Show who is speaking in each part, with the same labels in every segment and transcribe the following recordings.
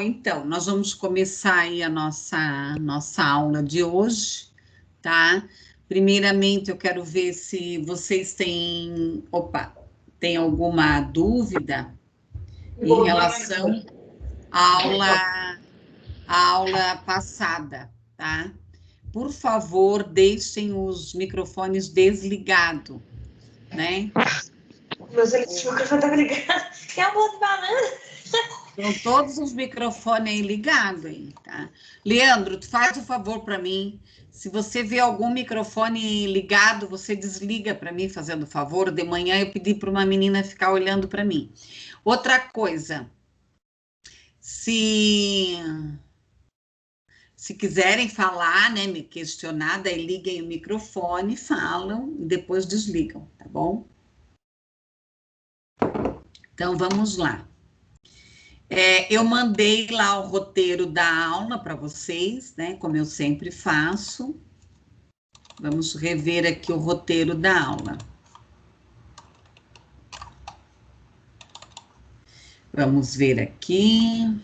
Speaker 1: Então, nós vamos começar aí a nossa aula de hoje, tá? Primeiramente, eu quero ver se vocês têm, tem alguma dúvida em relação à aula passada, tá? Por favor, deixem os microfones desligados, né?
Speaker 2: Meus microfones estão ligados. É um bolo de banana.
Speaker 1: Estão todos os microfones aí ligados aí, tá? Leandro, tu faz o favor para mim. Se você vê algum microfone ligado, você desliga para mim, fazendo favor. De manhã eu pedi para uma menina ficar olhando para mim. Outra coisa, se quiserem falar, né, me questionar, daí liguem o microfone, falam e depois desligam, tá bom? Então, vamos lá. Eu mandei lá o roteiro da aula para vocês, né? Como eu sempre faço. Vamos rever aqui o roteiro da aula. Vamos ver aqui.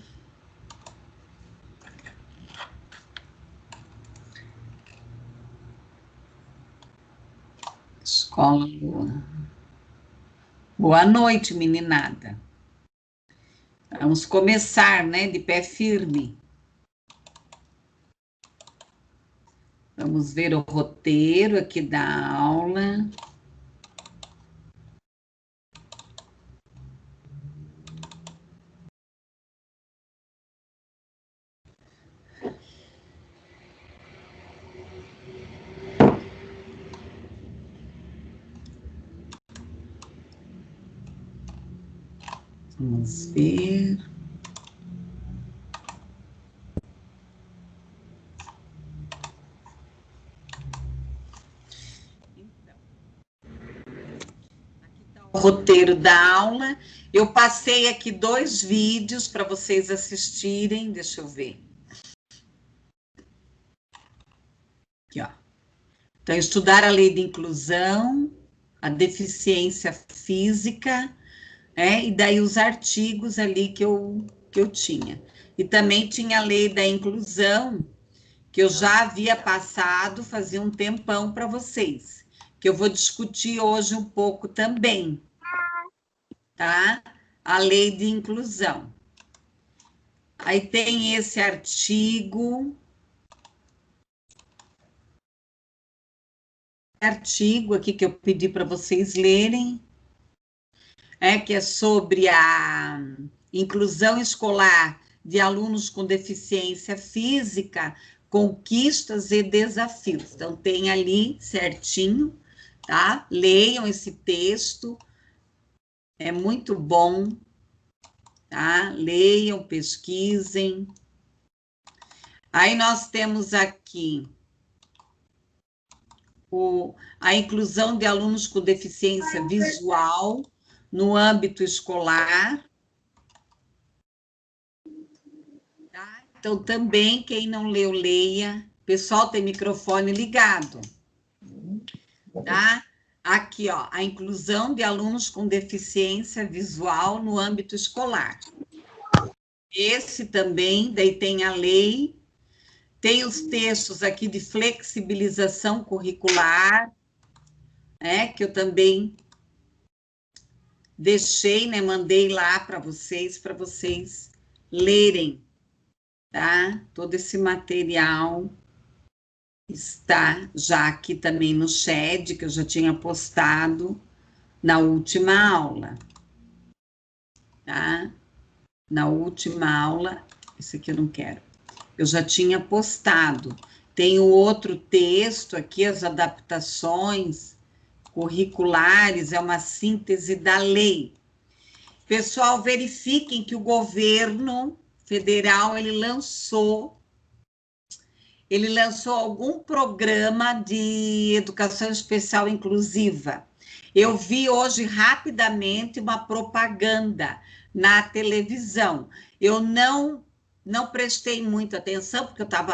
Speaker 1: Escola boa. Boa noite, meninada. Vamos começar, né? De pé firme. Vamos ver o roteiro aqui da aula. Vamos ver. O roteiro da aula. Eu passei aqui 2 vídeos para vocês assistirem. Deixa eu ver. Aqui, ó. Então, estudar a lei de inclusão, a deficiência física, e daí os artigos ali que eu tinha. E também tinha a lei da inclusão, que eu já havia passado, fazia um tempão para vocês, que eu vou discutir hoje um pouco também, tá? A lei de inclusão. Aí tem esse artigo aqui que eu pedi para vocês lerem, que é sobre a inclusão escolar de alunos com deficiência física, conquistas e desafios. Então, tem ali certinho, tá? Leiam esse texto, é muito bom, tá? Leiam, pesquisem. Aí nós temos aqui a inclusão de alunos com deficiência visual no âmbito escolar. Tá? Então, também, quem não leu, leia. Pessoal, tem microfone ligado. Tá? Aqui, ó, a inclusão de alunos com deficiência visual no âmbito escolar. Esse também, daí tem a lei, tem os textos aqui de flexibilização curricular, que eu também deixei, né, mandei lá para vocês lerem, tá? Todo esse material está já aqui também no chat, que eu já tinha postado na última aula, tá? Na última aula, esse aqui eu não quero, eu já tinha postado. Tem o outro texto aqui, as adaptações curriculares, é uma síntese da lei. Pessoal, verifiquem que o governo federal, ele lançou algum programa de educação especial inclusiva. Eu vi hoje rapidamente uma propaganda na televisão. Eu não prestei muita atenção, porque eu estava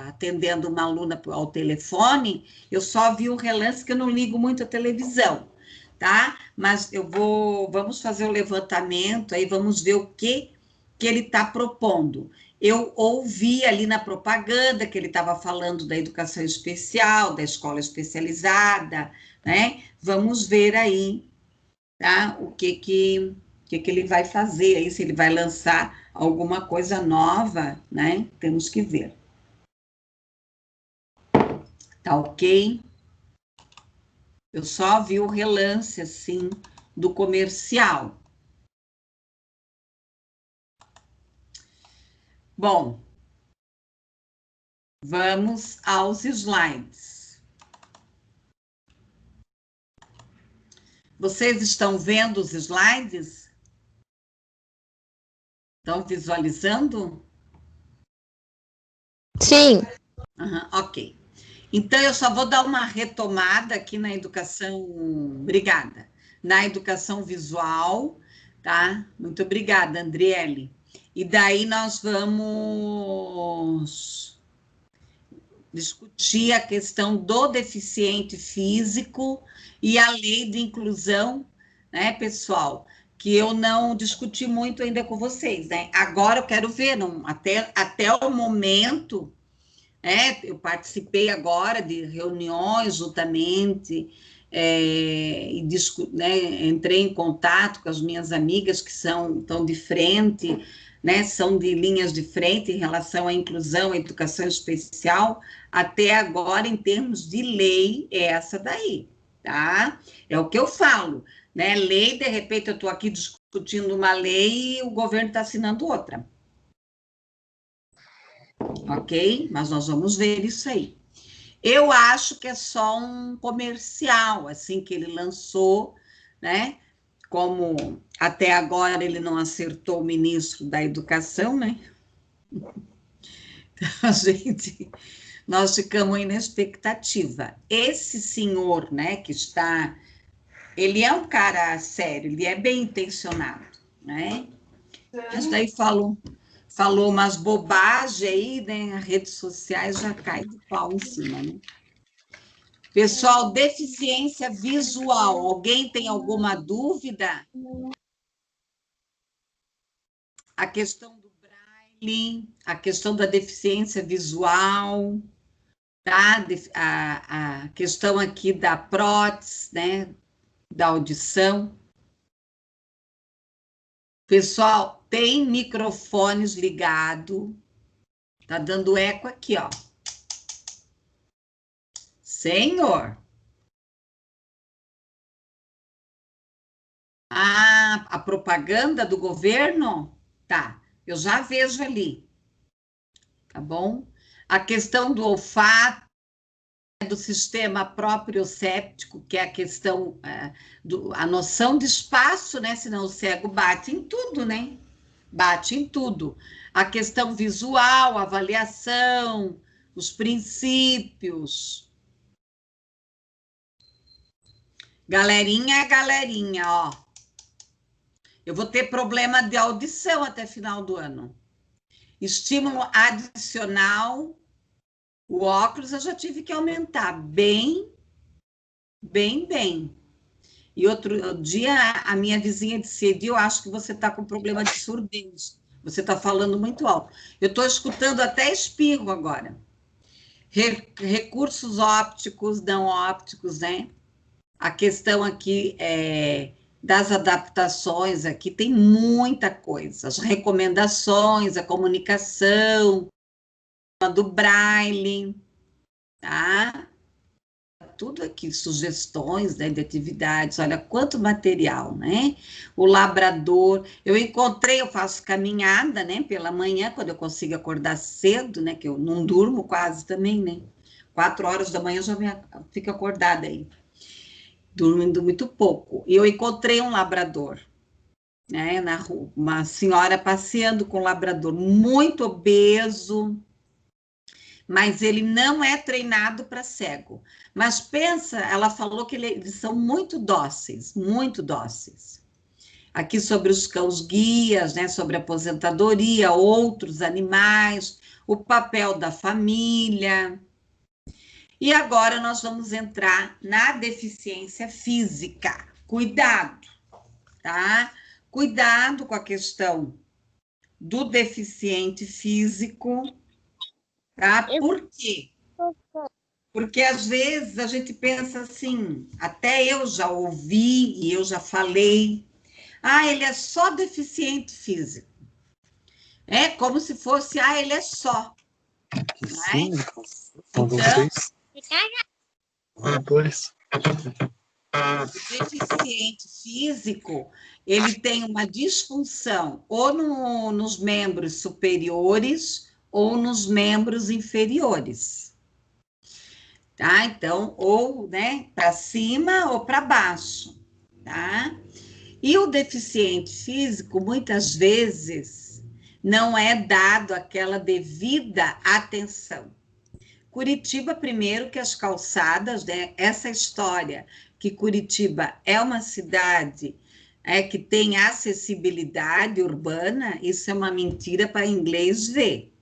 Speaker 1: atendendo uma aluna ao telefone, eu só vi o relance, que eu não ligo muito a televisão, tá? Mas vamos fazer o levantamento, aí vamos ver o que que ele está propondo. Eu ouvi ali na propaganda que ele estava falando da educação especial, da escola especializada, né? Vamos ver aí, tá? O que ele vai fazer aí, se ele vai lançar alguma coisa nova, né? Temos que ver. Tá ok? Eu só vi o relance, assim, do comercial. Bom, vamos aos slides. Vocês estão vendo os slides? Estão visualizando?
Speaker 3: Sim.
Speaker 1: Uhum, ok. Então, eu só vou dar uma retomada aqui na educação, obrigada, na educação visual, tá? Muito obrigada, Andriele. E daí nós vamos discutir a questão do deficiente físico e a lei de inclusão, né, pessoal? Que eu não discuti muito ainda com vocês, né? Agora eu quero ver, não, até o momento, eu participei agora de reuniões juntamente, e né, entrei em contato com as minhas amigas que estão de frente, né, são de linhas de frente em relação à inclusão, à educação especial, até agora, em termos de lei, é essa daí, tá? É o que eu falo, né? Lei, de repente, eu estou aqui discutindo uma lei e o governo está assinando outra. Ok? Mas nós vamos ver isso aí. Eu acho que é só um comercial, assim, que ele lançou, né? Como até agora ele não acertou o ministro da Educação, né? A gente, nós ficamos aí na expectativa. Esse senhor, né, que está, ele é um cara sério, ele é bem intencionado, né? Mas daí falou umas bobagens aí, né? As redes sociais já cai de pau em cima, né? Pessoal, deficiência visual, alguém tem alguma dúvida? A questão do braille, a questão da deficiência visual, tá? A questão aqui da prótese, né? Da audição. Pessoal, tem microfones ligado. Tá dando eco aqui, ó. Senhor. Ah, a propaganda do governo? Tá, eu já vejo ali, tá bom? A questão do olfato, do sistema proprioceptico, que é a questão, a noção de espaço, né? Senão o cego bate em tudo, né? Bate em tudo. A questão visual, a avaliação, os princípios. Galerinha é galerinha, ó. Eu vou ter problema de audição até final do ano. Estímulo adicional, o óculos eu já tive que aumentar bem. E outro dia, a minha vizinha disse, eu acho que você está com problema de surdez. Você está falando muito alto. Eu estou escutando até espirro agora. Recursos ópticos, não ópticos, né? A questão aqui das adaptações, aqui tem muita coisa. As recomendações, a comunicação, a do Braille, tá? Tudo aqui, sugestões, né, de atividades, olha quanto material, né? O labrador, eu faço caminhada, né, pela manhã, quando eu consigo acordar cedo, né, que eu não durmo quase também, né? 4 horas da manhã eu já fico acordada aí, dormindo muito pouco. E eu encontrei um labrador, né, na rua, uma senhora passeando com um labrador muito obeso, mas ele não é treinado para cego. Mas pensa, ela falou que eles são muito dóceis, muito dóceis. Aqui sobre os cães guias, né, sobre aposentadoria, outros animais, o papel da família. E agora nós vamos entrar na deficiência física. Cuidado, tá? Cuidado com a questão do deficiente físico, tá? Por quê? Porque às vezes a gente pensa assim, até eu já ouvi e eu já falei, ele é só deficiente físico. É como se fosse, ele é só.
Speaker 3: Sim,
Speaker 1: Né?
Speaker 3: mandou
Speaker 1: Então,
Speaker 3: 3. 2.
Speaker 1: o deficiente físico, ele tem uma disfunção ou nos membros superiores ou nos membros inferiores. Tá? Então, ou, né, para cima ou para baixo, tá? E o deficiente físico, muitas vezes, não é dado aquela devida atenção. Curitiba, primeiro, que as calçadas, né, essa história que Curitiba é uma cidade que tem acessibilidade urbana, isso é uma mentira para inglês ver.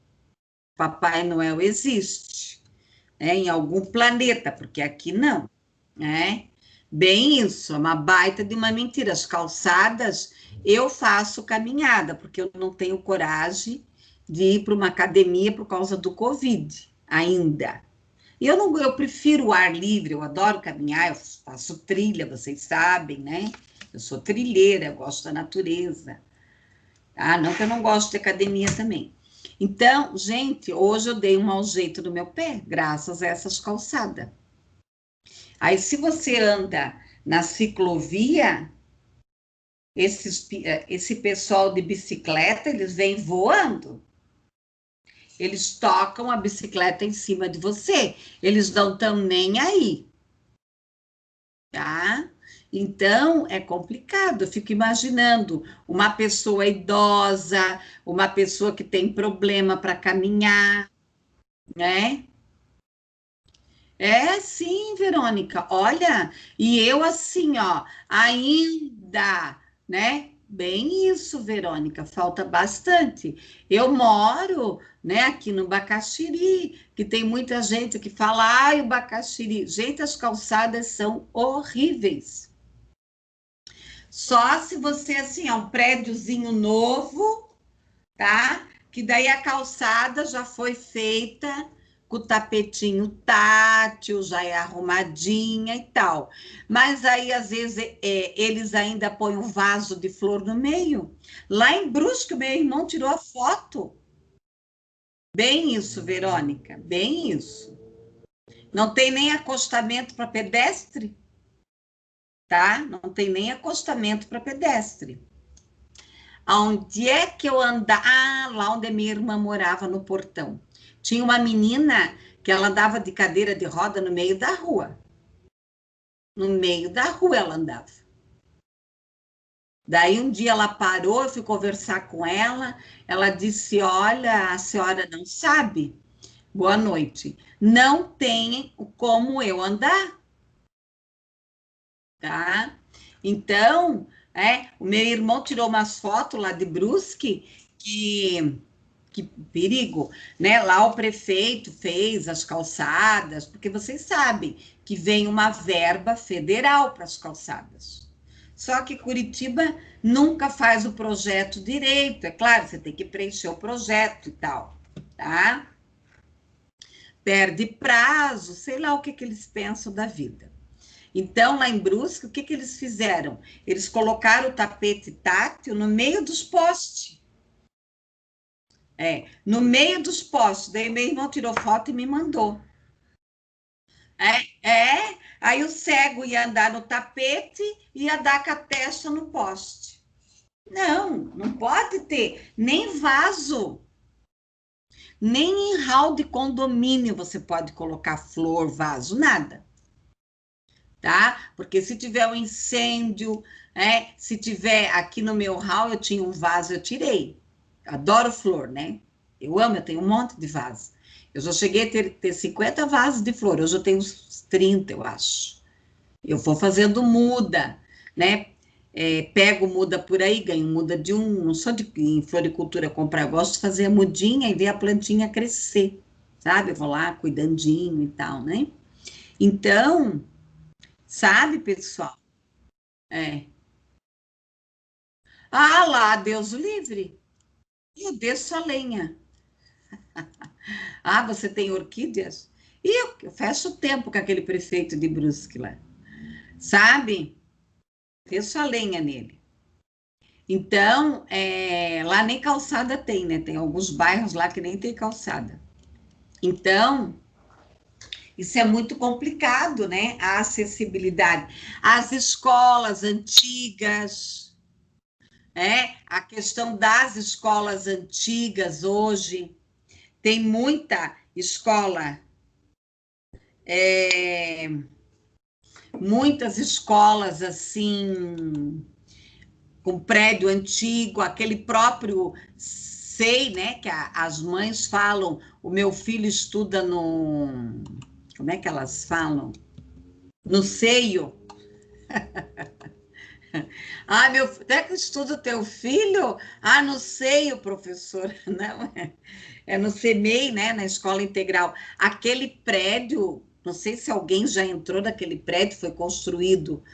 Speaker 1: Papai Noel existe, em algum planeta, porque aqui não, né? Bem isso, é uma baita de uma mentira. As calçadas, eu faço caminhada, porque eu não tenho coragem de ir para uma academia por causa do Covid, ainda. E eu prefiro o ar livre, eu adoro caminhar, eu faço trilha, vocês sabem, né? Eu sou trilheira, eu gosto da natureza. Não que eu não gosto de academia também. Então, gente, hoje eu dei um mau jeito no meu pé, graças a essas calçadas. Aí, se você anda na ciclovia, esse pessoal de bicicleta, eles vêm voando. Eles tocam a bicicleta em cima de você. Eles não estão nem aí. Tá? Então, é complicado. Eu fico imaginando uma pessoa idosa, uma pessoa que tem problema para caminhar, né? É sim, Verônica. Olha, e eu assim, ó, ainda, né? Bem isso, Verônica, falta bastante. Eu moro, né, aqui no Bacaxiri, que tem muita gente que fala, ai, o Bacaxiri. Gente, as calçadas são horríveis. Só se você, assim, é um prédiozinho novo, tá? Que daí a calçada já foi feita com o tapetinho tátil, já é arrumadinha e tal. Mas aí, às vezes, eles ainda põem um vaso de flor no meio. Lá em Brusque, meu irmão tirou a foto. Bem isso, Verônica, bem isso. Não tem nem acostamento para pedestre, tá? Não tem nem acostamento para pedestre. Aonde é que eu andava? Lá onde a minha irmã morava, no portão. Tinha uma menina que ela andava de cadeira de roda no meio da rua. No meio da rua ela andava. Daí um dia ela parou, eu fui conversar com ela disse, olha, a senhora não sabe? Boa noite. Não tem como eu andar, tá? Então, o meu irmão tirou umas fotos lá de Brusque que perigo, né? Lá o prefeito fez as calçadas, porque vocês sabem que vem uma verba federal para as calçadas. Só que Curitiba nunca faz o projeto direito, é claro, você tem que preencher o projeto e tal, tá? Perde prazo, sei lá o que eles pensam da vida. Então, lá em Brusque, o que eles fizeram? Eles colocaram o tapete tátil no meio dos postes. No meio dos postes. Daí meu irmão tirou foto e me mandou. Aí o cego ia andar no tapete e ia dar com a testa no poste. Não, não pode ter nem vaso, nem em hall de condomínio você pode colocar flor, vaso, nada. Tá? Porque se tiver um incêndio, se tiver aqui no meu hall, eu tinha um vaso, eu tirei. Adoro flor, né? Eu amo, eu tenho um monte de vaso. Eu já cheguei a ter 50 vasos de flor, hoje eu tenho uns 30, eu acho. Eu vou fazendo muda, né? Pego muda por aí, ganho muda de um. Não sou em floricultura comprar, eu gosto de fazer a mudinha e ver a plantinha crescer, sabe? Eu vou lá cuidandinho e tal, né? Então, sabe, pessoal? É. Lá, Deus o livre. Eu desço a lenha. Ah, você tem orquídeas? E eu fecho o tempo com aquele prefeito de Brusque lá, sabe? Desço a lenha nele. Então, lá nem calçada tem, né? Tem alguns bairros lá que nem tem calçada. Então, isso é muito complicado, né? A acessibilidade. As escolas antigas, a questão das escolas antigas hoje, tem muita escola, muitas escolas assim, com prédio antigo, aquele próprio SEI, né? Que as mães falam, o meu filho estuda no. Como é que elas falam? No seio. Ah, até que estuda o teu filho? Ah, no seio, professor. Não, é no CEMEI, né? Na Escola Integral. Aquele prédio, não sei se alguém já entrou naquele prédio, foi construído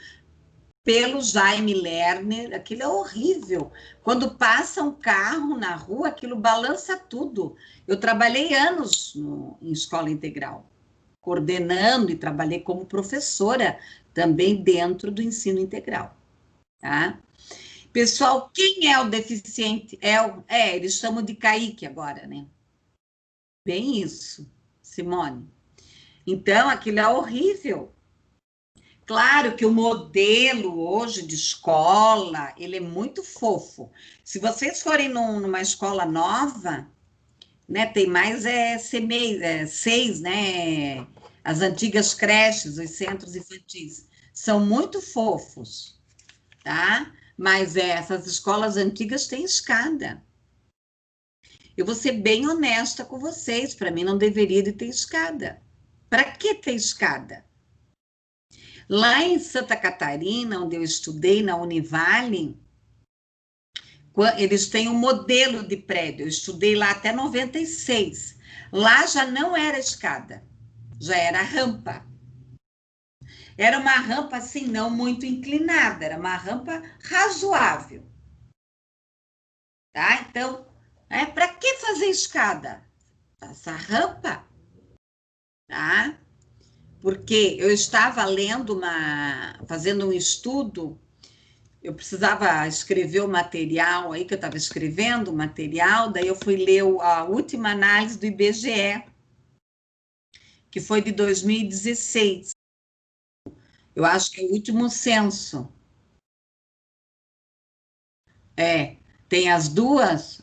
Speaker 1: pelo Jaime Lerner, aquilo é horrível. Quando passa um carro na rua, aquilo balança tudo. Eu trabalhei anos em escola integral, coordenando e trabalhei como professora também dentro do ensino integral, tá? Pessoal, quem é o deficiente? Eles chamam de Kaique agora, né? Bem isso, Simone. Então, aquilo é horrível. Claro que o modelo hoje de escola, ele é muito fofo. Se vocês forem numa escola nova, né, tem mais seis, né, as antigas creches, os centros infantis, são muito fofos, tá? Mas essas escolas antigas têm escada. Eu vou ser bem honesta com vocês, para mim não deveria de ter escada. Para que ter escada? Lá em Santa Catarina, onde eu estudei, na Univale, eles têm um modelo de prédio. Eu estudei lá até 96. Lá já não era escada, já era rampa. Era uma rampa, assim, não muito inclinada, era uma rampa razoável. Tá? Então, para que fazer escada? Essa rampa, tá? Porque eu estava fazendo um estudo. Eu precisava escrever o material aí, que eu estava escrevendo o material, daí eu fui ler a última análise do IBGE, que foi de 2016. Eu acho que é o último censo. Tem as duas?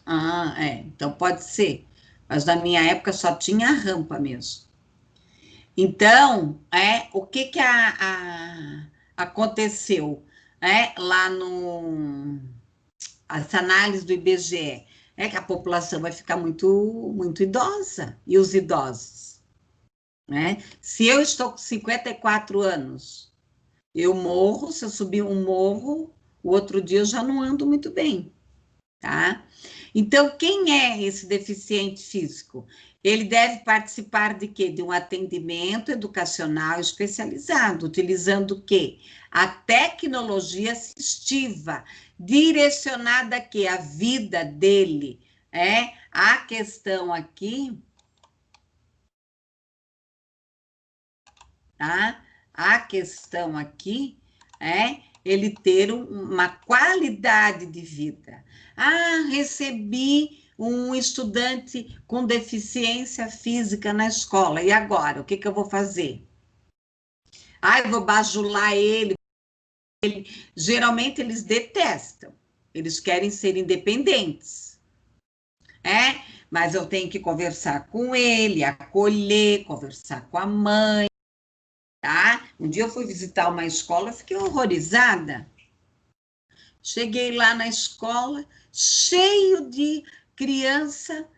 Speaker 1: Então pode ser. Mas na minha época só tinha a rampa mesmo. Então, o que aconteceu lá no essa análise do IBGE, é que a população vai ficar muito, muito idosa, e os idosos, né? Se eu estou com 54 anos, eu morro, se eu subir um morro, o outro dia eu já não ando muito bem, tá? Então, quem é esse deficiente físico? Ele deve participar de quê? De um atendimento educacional especializado, utilizando o quê? A tecnologia assistiva, direcionada aqui à vida dele. A questão aqui, tá? A questão aqui é ele ter uma qualidade de vida. Ah, recebi um estudante com deficiência física na escola, e agora? O que eu vou fazer? Ah, eu vou bajular ele. Geralmente eles detestam, eles querem ser independentes, mas eu tenho que conversar com ele, acolher, conversar com a mãe, tá? Um dia eu fui visitar uma escola, fiquei horrorizada. Cheguei lá na escola, cheio de criança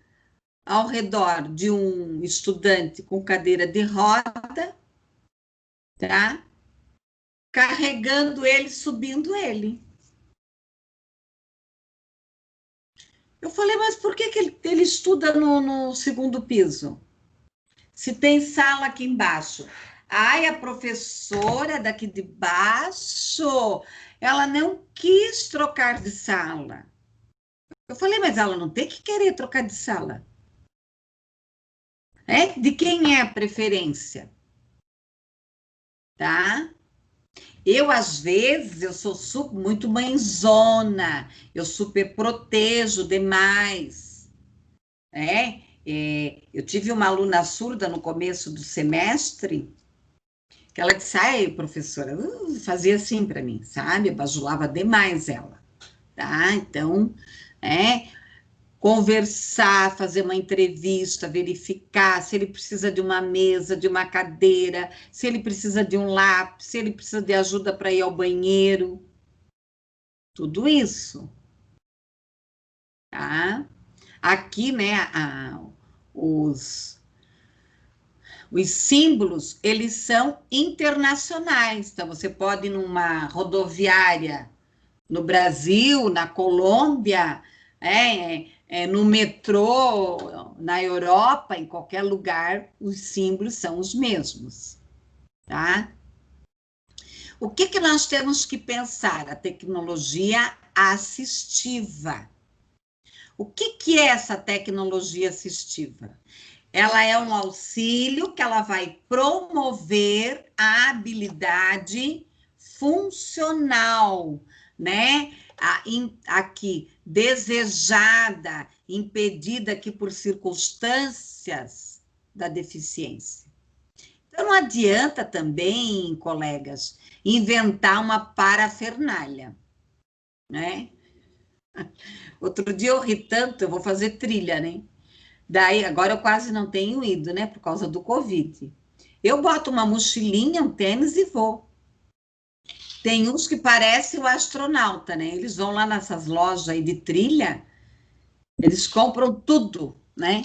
Speaker 1: ao redor de um estudante com cadeira de roda, tá? Carregando ele, subindo ele. Eu falei, mas por que ele estuda no segundo piso? Se tem sala aqui embaixo. Ai, a professora daqui de baixo, ela não quis trocar de sala. Eu falei, mas ela não tem que querer trocar de sala. De quem é a preferência? Tá? Eu, às vezes, eu sou muito mãezona, eu super protejo demais, eu tive uma aluna surda no começo do semestre, que ela disse, ai, professora, fazia assim para mim, sabe? Eu bajulava demais ela, tá? Então, conversar, fazer uma entrevista, verificar se ele precisa de uma mesa, de uma cadeira, se ele precisa de um lápis, se ele precisa de ajuda para ir ao banheiro, tudo isso, tá? Aqui, né, os símbolos, eles são internacionais, então você pode ir numa rodoviária no Brasil, na Colômbia, no metrô, na Europa, em qualquer lugar, os símbolos são os mesmos, tá? O que nós temos que pensar? A tecnologia assistiva. O que é essa tecnologia assistiva? Ela é um auxílio que ela vai promover a habilidade funcional, né? Aqui, desejada, impedida aqui por circunstâncias da deficiência. Então, não adianta também, colegas, inventar uma parafernália, né? Outro dia eu ri tanto, eu vou fazer trilha, né? Daí, agora eu quase não tenho ido, né? Por causa do Covid. Eu boto uma mochilinha, um tênis e vou. Tem uns que parecem o astronauta, né? Eles vão lá nessas lojas aí de trilha, eles compram tudo, né?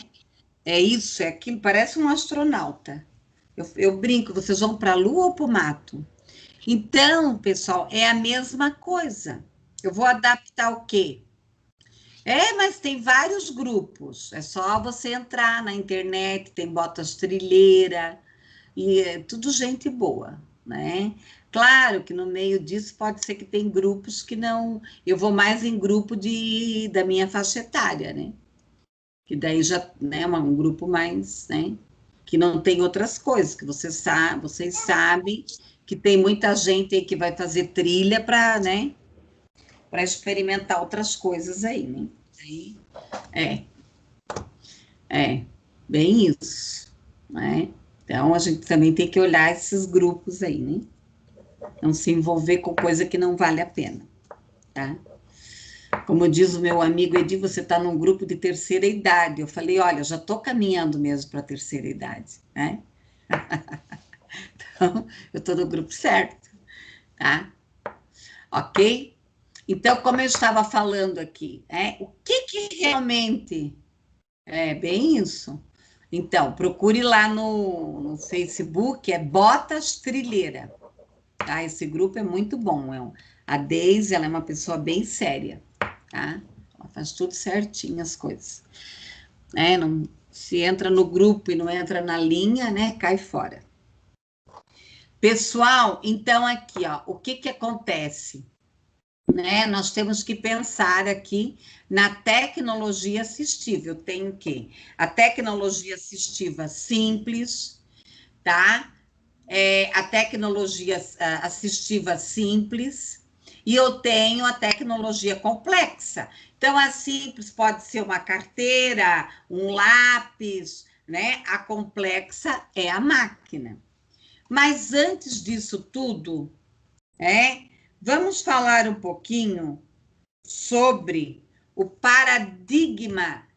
Speaker 1: É isso, é aquilo, parece um astronauta. Eu brinco, vocês vão para a lua ou para o mato? Então, pessoal, é a mesma coisa. Eu vou adaptar o quê? Mas tem vários grupos. É só você entrar na internet, tem botas trilheira, e é tudo gente boa, né? Claro que no meio disso pode ser que tem grupos que não. Eu vou mais em grupo da minha faixa etária, né? Que daí já é um grupo mais, né? Que não tem outras coisas, que vocês sabem que tem muita gente aí que vai fazer trilha para, né? Para experimentar outras coisas aí, né? Aí, é, bem isso, né? Então, a gente também tem que olhar esses grupos aí, né? Não se envolver com coisa que não vale a pena, tá? Como diz o meu amigo Edi, você está num grupo de terceira idade. Eu falei, olha, eu já estou caminhando mesmo para a terceira idade, né? Então, eu estou no grupo certo, tá? Ok? Então, como eu estava falando aqui, o que realmente é bem isso? Então, procure lá no Facebook, é Botas Trilheira, tá? Esse grupo é muito bom. A Deise, ela é uma pessoa bem séria, tá? Ela faz tudo certinho as coisas. Não, se entra no grupo e não entra na linha, né? Cai fora. Pessoal, então aqui, ó, o que acontece? Né? Nós temos que pensar aqui na tecnologia assistiva. Eu tenho que a tecnologia assistiva simples, tá? A tecnologia assistiva simples e eu tenho a tecnologia complexa. Então, a simples pode ser uma carteira, um lápis, né? A complexa é a máquina. Mas antes disso tudo, vamos falar um pouquinho sobre o paradigma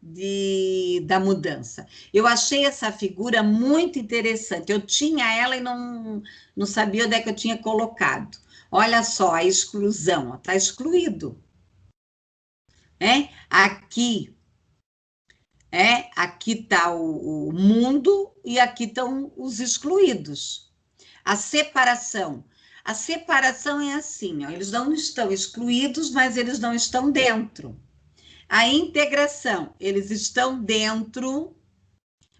Speaker 1: da mudança. Eu achei essa figura muito interessante. Eu tinha ela e não sabia onde é que eu tinha colocado. Olha só, a exclusão, está excluído. Aqui está o mundo e aqui estão os excluídos. A separação. A separação é assim, ó, eles não estão excluídos, mas eles não estão dentro. A integração, eles estão dentro,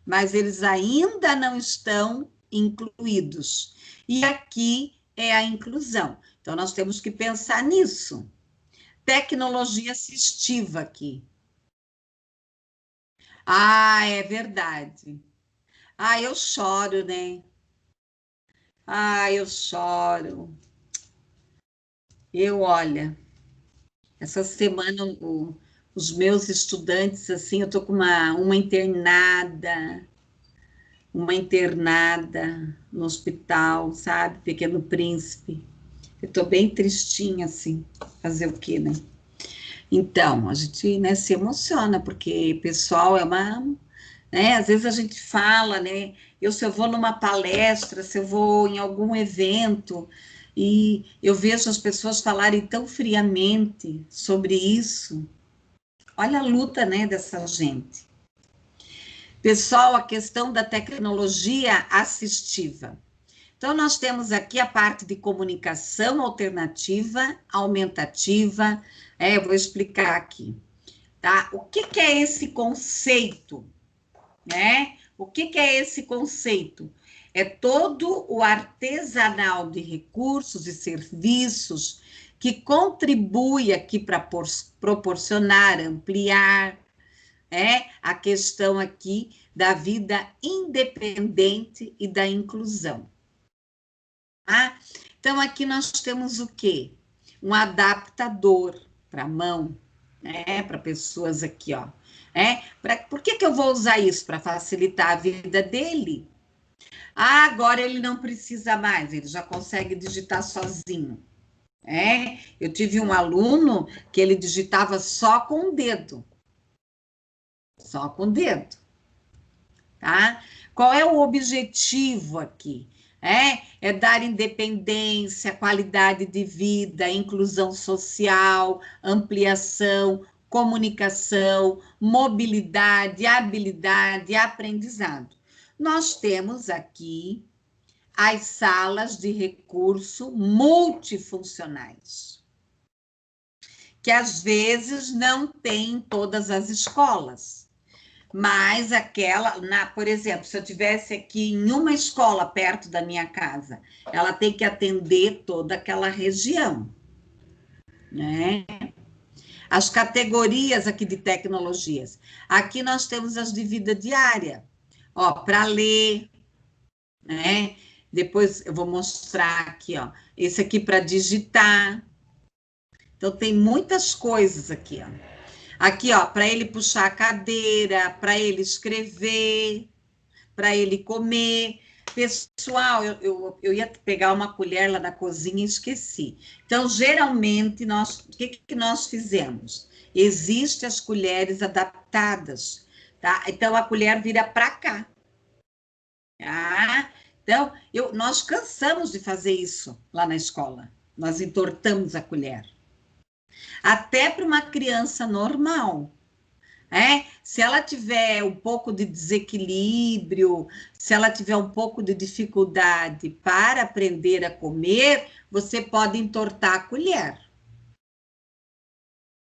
Speaker 1: mas eles ainda não estão incluídos. E aqui é a inclusão. Então, nós temos que pensar nisso. Tecnologia assistiva aqui, Ah, é verdade. Ah, eu choro, né? Ah, eu choro. Olha, essa semana os meus estudantes, assim, eu tô com uma internada no hospital, sabe? Pequeno Príncipe. Eu tô bem tristinha, assim. Fazer o quê, né? Então, a gente, né, se emociona, porque pessoal é uma, né, às vezes a gente fala, né, se eu vou numa palestra, se eu vou em algum evento, e eu vejo as pessoas falarem tão friamente sobre isso, olha a luta, né, dessa gente. Pessoal, a questão da tecnologia assistiva. Então, nós temos aqui a parte de comunicação alternativa, aumentativa, eu vou explicar aqui. Tá? O que é esse conceito? Né? O que é esse conceito? É todo o artesanal de recursos e serviços que contribui aqui para proporcionar, ampliar, a questão aqui da vida independente e da inclusão. Tá? Então, aqui nós temos o quê? Um adaptador para a mão, para pessoas aqui, ó. Por que eu vou usar isso? Para facilitar a vida dele. Ah, agora ele não precisa mais, ele já consegue digitar sozinho. Eu tive um aluno que ele digitava só com o dedo. Só com o dedo. Tá? Qual é o objetivo aqui? É dar independência, qualidade de vida, inclusão social, ampliação, comunicação, mobilidade, habilidade, aprendizado. Nós temos aqui as salas de recurso multifuncionais, que às vezes não tem em todas as escolas. Mas por exemplo, se eu tivesse aqui em uma escola perto da minha casa, ela tem que atender toda aquela região, né? As categorias aqui de tecnologias. Aqui nós temos as de vida diária, ó, para ler, né? Depois eu vou mostrar aqui, ó, esse aqui para digitar. Então tem muitas coisas aqui, ó. Aqui, ó, para ele puxar a cadeira, para ele escrever, para ele comer. Pessoal, eu ia pegar uma colher lá na cozinha e esqueci. Então, geralmente, o que nós fizemos? Existem as colheres adaptadas, tá? Então, a colher vira para cá. Tá? Então, nós cansamos de fazer isso lá na escola. Nós entortamos a colher. Até para uma criança normal. Se ela tiver um pouco de desequilíbrio, se ela tiver um pouco de dificuldade para aprender a comer, você pode entortar a colher,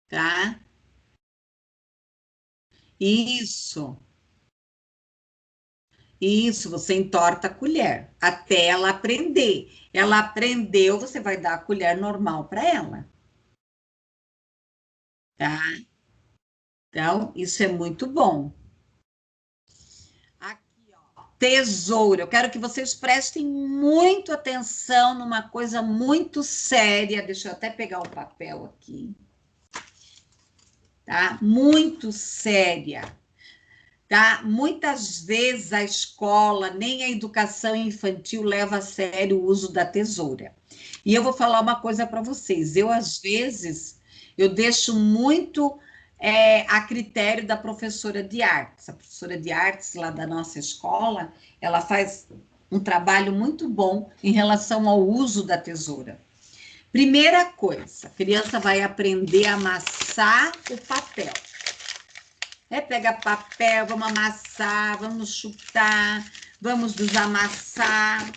Speaker 1: tá? Isso, você entorta a colher, até ela aprender. Ela aprendeu, você vai dar a colher normal para ela, tá? Então, isso é muito bom. Aqui, ó, tesoura. Eu quero que vocês prestem muito atenção numa coisa muito séria. Deixa eu até pegar o papel aqui. Tá? Muito séria. Tá? Muitas vezes a escola, nem a educação infantil leva a sério o uso da tesoura. E eu vou falar uma coisa para vocês. Às vezes, eu deixo muito a critério da professora de artes. A professora de artes lá da nossa escola, ela faz um trabalho muito bom em relação ao uso da tesoura. Primeira coisa, a criança vai aprender a amassar o papel. Pega papel, vamos amassar, vamos chutar, vamos desamassar,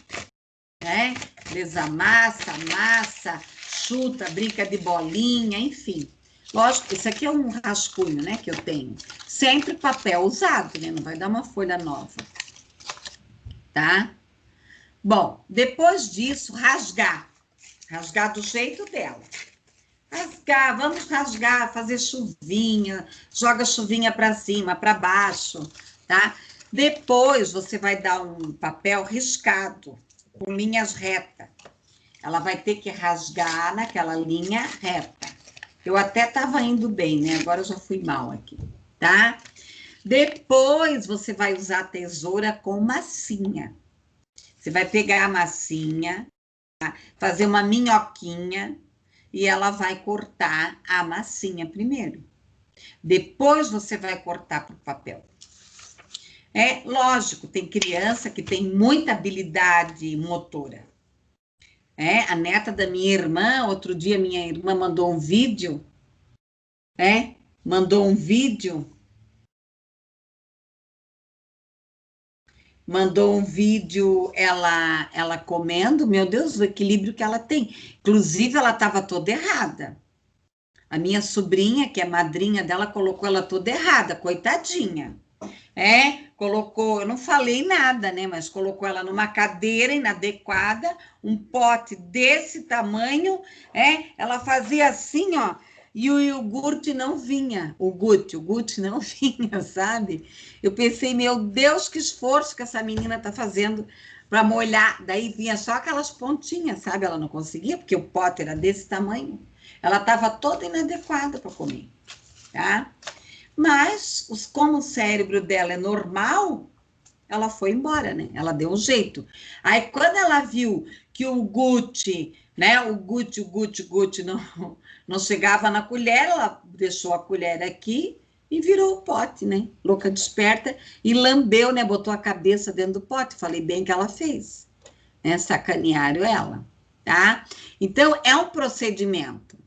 Speaker 1: Desamassa, amassa, chuta, brinca de bolinha, enfim. Lógico, isso aqui é um rascunho, né, que eu tenho. Sempre papel usado, né, não vai dar uma folha nova, tá? Bom, depois disso, rasgar do jeito dela. Rasgar, vamos rasgar, fazer chuvinha, joga chuvinha para cima, para baixo, tá? Depois você vai dar um papel riscado, com linhas retas. Ela vai ter que rasgar naquela linha reta. Eu até estava indo bem, né? Agora eu já fui mal aqui, tá? Depois você vai usar a tesoura com massinha. Você vai pegar a massinha, fazer uma minhoquinha e ela vai cortar a massinha primeiro. Depois você vai cortar para o papel. É lógico, tem criança que tem muita habilidade motora. A neta da minha irmã, outro dia minha irmã mandou um vídeo, mandou um vídeo ela comendo, meu Deus, o equilíbrio que ela tem. Inclusive, ela estava toda errada. A minha sobrinha, que é madrinha dela, colocou ela toda errada, coitadinha. Colocou, eu não falei nada, né? Mas colocou ela numa cadeira inadequada, um pote desse tamanho, ela fazia assim, ó, e o iogurte não vinha, o Guti não vinha, sabe? Eu pensei, meu Deus, que esforço que essa menina tá fazendo para molhar. Daí vinha só aquelas pontinhas, sabe? Ela não conseguia, porque o pote era desse tamanho. Ela estava toda inadequada para comer, tá? Mas, como o cérebro dela é normal, ela foi embora, né? Ela deu um jeito. Aí, quando ela viu que o Guti, né? O Guti não chegava na colher, ela deixou a colher aqui e virou o pote, né? Louca desperta e lambeu, né? Botou a cabeça dentro do pote. Falei bem que ela fez, né? Sacanearam ela, tá? Então, é um procedimento.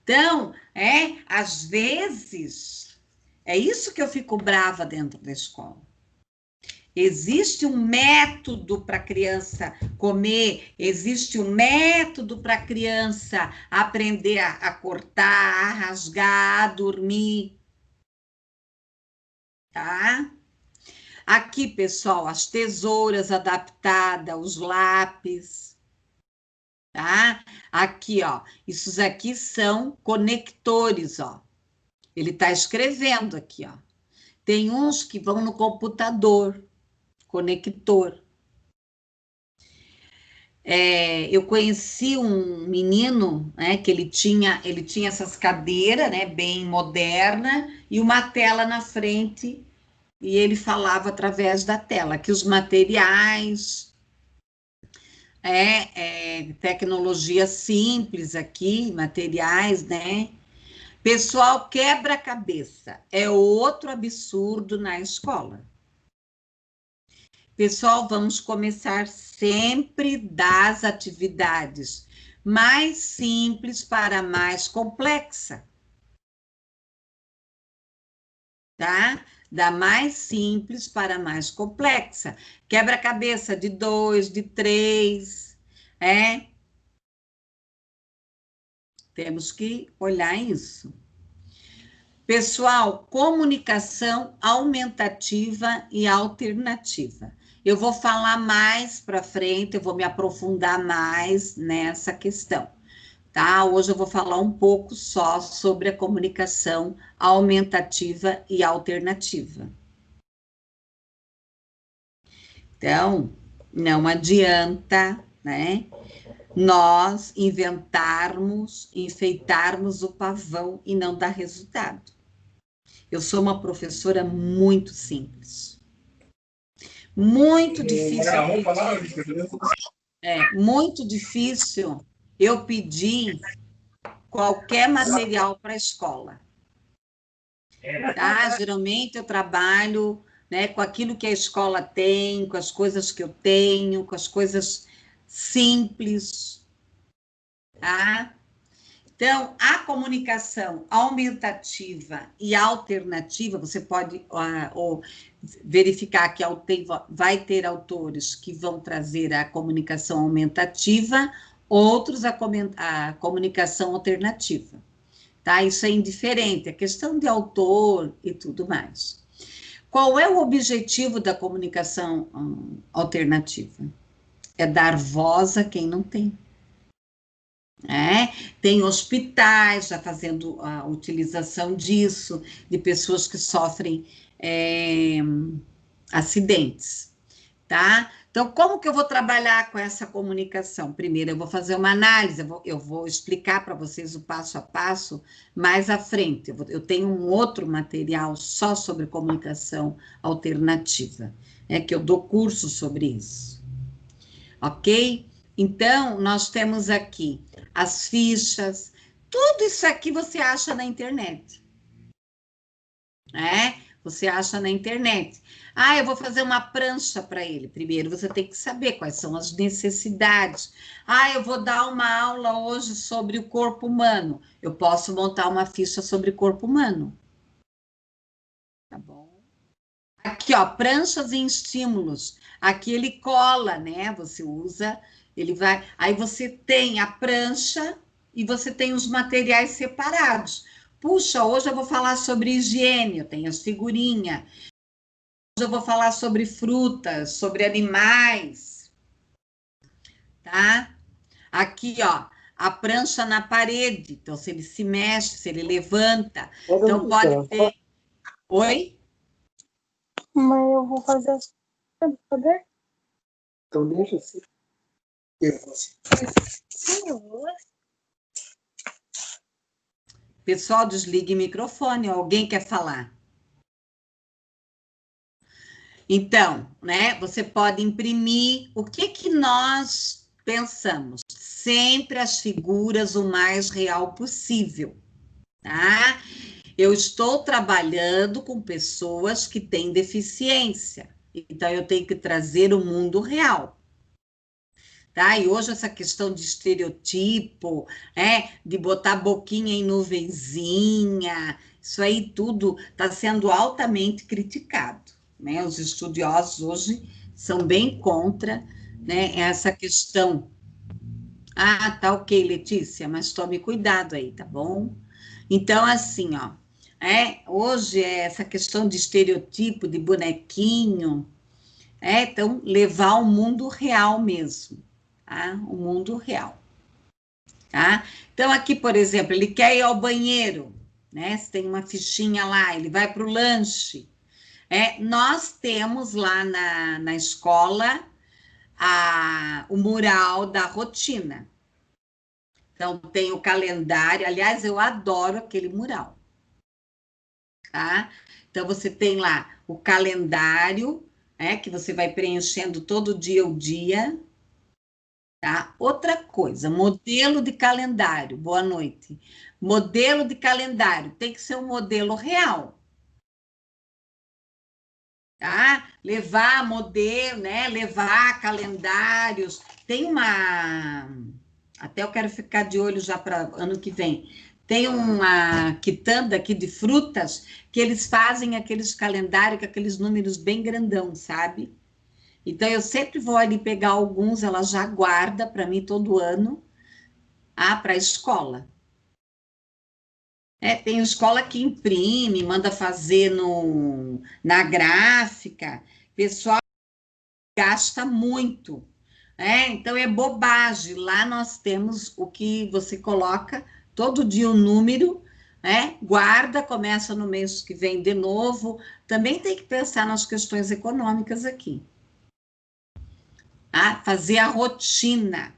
Speaker 1: Então, às vezes, é isso que eu fico brava dentro da escola. Existe um método para a criança comer, existe um método para a criança aprender a cortar, a rasgar, a dormir, tá? Aqui, pessoal, as tesouras adaptadas, os lápis, tá? Aqui, ó, esses aqui são conectores, ó. Ele está escrevendo aqui, ó. Tem uns que vão no computador, conector. Eu conheci um menino, né, que ele tinha essas cadeiras, né, bem moderna, e uma tela na frente, e ele falava através da tela, que os materiais, tecnologia simples aqui, materiais, né? Pessoal, quebra-cabeça é outro absurdo na escola. Pessoal, vamos começar sempre das atividades mais simples para mais complexa, tá? Da mais simples para mais complexa. Quebra-cabeça de 2, de 3, Temos que olhar isso. Pessoal, comunicação aumentativa e alternativa. Eu vou falar mais para frente, eu vou me aprofundar mais nessa questão, tá? Hoje eu vou falar um pouco só sobre a comunicação aumentativa e alternativa. Então, não adianta, né, nós inventarmos, enfeitarmos o pavão e não dar resultado. Eu sou uma professora muito simples. Muito difícil. Muito difícil eu pedir qualquer material para a escola. Tá? Geralmente eu trabalho, né, com aquilo que a escola tem, com as coisas que eu tenho, com as coisas simples. Tá? Então, a comunicação aumentativa e alternativa, você pode verificar que vai ter autores que vão trazer a comunicação aumentativa, outros a comunicação alternativa, tá? Isso é indiferente, é questão de autor e tudo mais. Qual é o objetivo da comunicação alternativa? É dar voz a quem não tem. Tem hospitais já fazendo a utilização disso, de pessoas que sofrem acidentes, tá? Então, como que eu vou trabalhar com essa comunicação? Primeiro, eu vou fazer uma análise, eu vou explicar para vocês o passo a passo mais à frente. Eu tenho um outro material só sobre comunicação alternativa, que eu dou curso sobre isso, ok? Então, nós temos aqui as fichas, tudo isso aqui você acha na internet, Você acha na internet. Eu vou fazer uma prancha para ele. Primeiro, você tem que saber quais são as necessidades. Eu vou dar uma aula hoje sobre o corpo humano. Eu posso montar uma ficha sobre o corpo humano. Tá bom? Aqui, ó, pranchas e estímulos. Aqui ele cola, né? Você usa, ele vai. Aí você tem a prancha e você tem os materiais separados. Puxa, hoje eu vou falar sobre higiene, eu tenho as figurinhas. Hoje eu vou falar sobre frutas, sobre animais, tá? Aqui, ó, a prancha na parede. Então, se ele se mexe, se ele levanta. Então, pode ter. Oi?
Speaker 2: Mas eu vou fazer as coisas, poder?
Speaker 3: Então deixa assim. Eu vou assim.
Speaker 2: Sim, eu vou.
Speaker 1: Pessoal, desligue o microfone. Alguém quer falar? Então, né, você pode imprimir o que nós pensamos. Sempre as figuras o mais real possível, tá? Eu estou trabalhando com pessoas que têm deficiência, então eu tenho que trazer o mundo real. Tá? E hoje essa questão de estereotipo, de botar boquinha em nuvenzinha, isso aí tudo está sendo altamente criticado, né? Os estudiosos hoje são bem contra, né, essa questão. Tá ok, Letícia, mas tome cuidado aí, tá bom? Então, assim, ó, hoje essa questão de estereotipo, de bonequinho, então levar ao mundo real mesmo, tá? O mundo real, tá? Então, aqui, por exemplo, ele quer ir ao banheiro, né? Se tem uma fichinha lá, ele vai para o lanche. Nós temos lá na escola o mural da rotina. Então, tem o calendário, aliás, eu adoro aquele mural, tá? Então, você tem lá o calendário, que você vai preenchendo todo dia o dia, tá? Outra coisa, modelo de calendário, boa noite. Modelo de calendário tem que ser um modelo real, tá? Levar modelo, né? Levar calendários. Tem uma. Até eu quero ficar de olho já para ano que vem. Tem uma quitanda aqui de frutas que eles fazem aqueles calendários com aqueles números bem grandão, sabe? Então, eu sempre vou ali pegar alguns, ela já guarda para mim todo ano, para a escola. Tem escola que imprime, manda fazer na gráfica, pessoal gasta muito, então é bobagem. Lá nós temos o que você coloca todo dia o número, guarda, começa no mês que vem de novo. Também tem que pensar nas questões econômicas aqui. Fazer a rotina.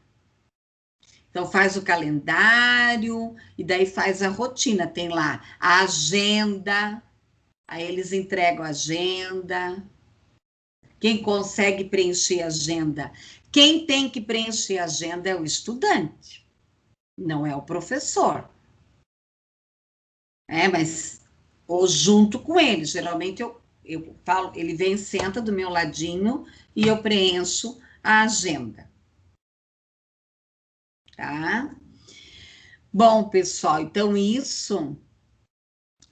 Speaker 1: Então, faz o calendário e daí faz a rotina. Tem lá a agenda, aí eles entregam a agenda. Quem consegue preencher a agenda? Quem tem que preencher a agenda é o estudante, não é o professor. Mas ou junto com ele. Geralmente eu falo, ele vem, senta do meu ladinho e eu preencho a agenda. Tá? Bom, pessoal, então isso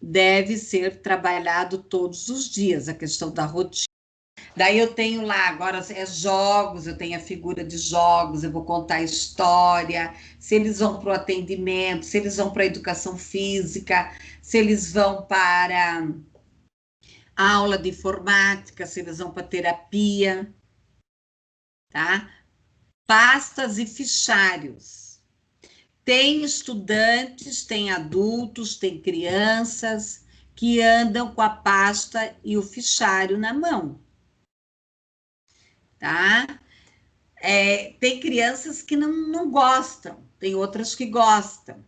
Speaker 1: deve ser trabalhado todos os dias, a questão da rotina. Daí eu tenho lá, agora jogos, eu tenho a figura de jogos, eu vou contar a história, se eles vão para o atendimento, se eles vão para a educação física, se eles vão para a aula de informática, se eles vão para terapia, tá? Pastas e fichários. Tem estudantes, tem adultos, tem crianças que andam com a pasta e o fichário na mão, tá? Tem crianças que não gostam, tem outras que gostam.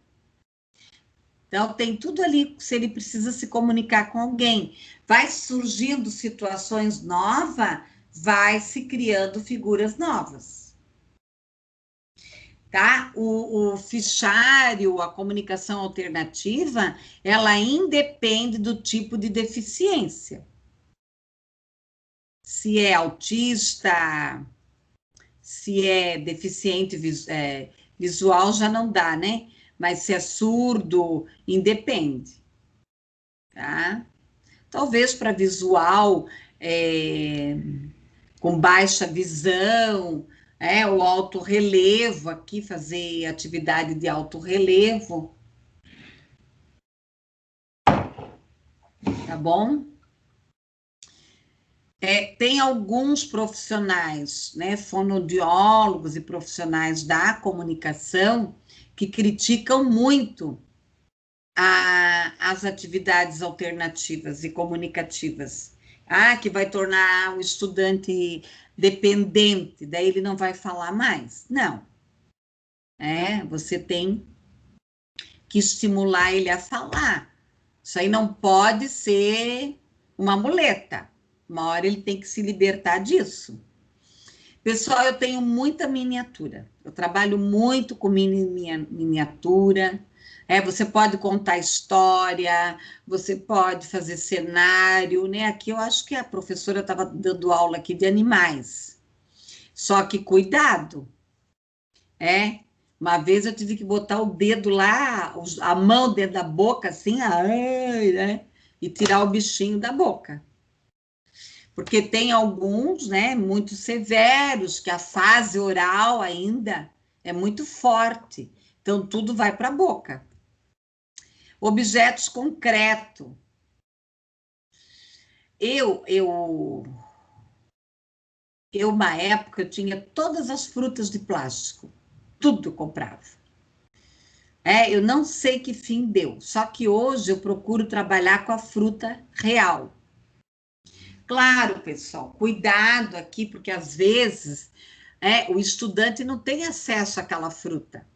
Speaker 1: Então, tem tudo ali, se ele precisa se comunicar com alguém. Vai surgindo situações novas, vai se criando figuras novas. Tá? O fichário, a comunicação alternativa, ela independe do tipo de deficiência. Se é autista, se é deficiente visual, já não dá, né? Mas se é surdo, independe, tá? Talvez para visual, com baixa visão, o alto relevo, aqui fazer atividade de alto relevo, tá bom? Tem alguns profissionais, né, fonoaudiólogos e profissionais da comunicação que criticam muito as atividades alternativas e comunicativas. Que vai tornar o estudante dependente, daí ele não vai falar mais. Não. Você tem que estimular ele a falar. Isso aí não pode ser uma muleta. Uma hora ele tem que se libertar disso. Pessoal, eu tenho muita miniatura. Eu trabalho muito com miniatura. Você pode contar história, você pode fazer cenário, né? Aqui eu acho que a professora estava dando aula aqui de animais. Só que cuidado, Uma vez eu tive que botar o dedo lá, a mão dentro da boca, assim, né? E tirar o bichinho da boca. Porque tem alguns, né, muito severos, que a fase oral ainda é muito forte. Então, tudo vai para a boca. Objetos concretos. Uma época, eu tinha todas as frutas de plástico. Tudo eu comprava. Eu não sei que fim deu. Só que hoje eu procuro trabalhar com a fruta real. Claro, pessoal, cuidado aqui, porque às vezes o estudante não tem acesso àquela fruta.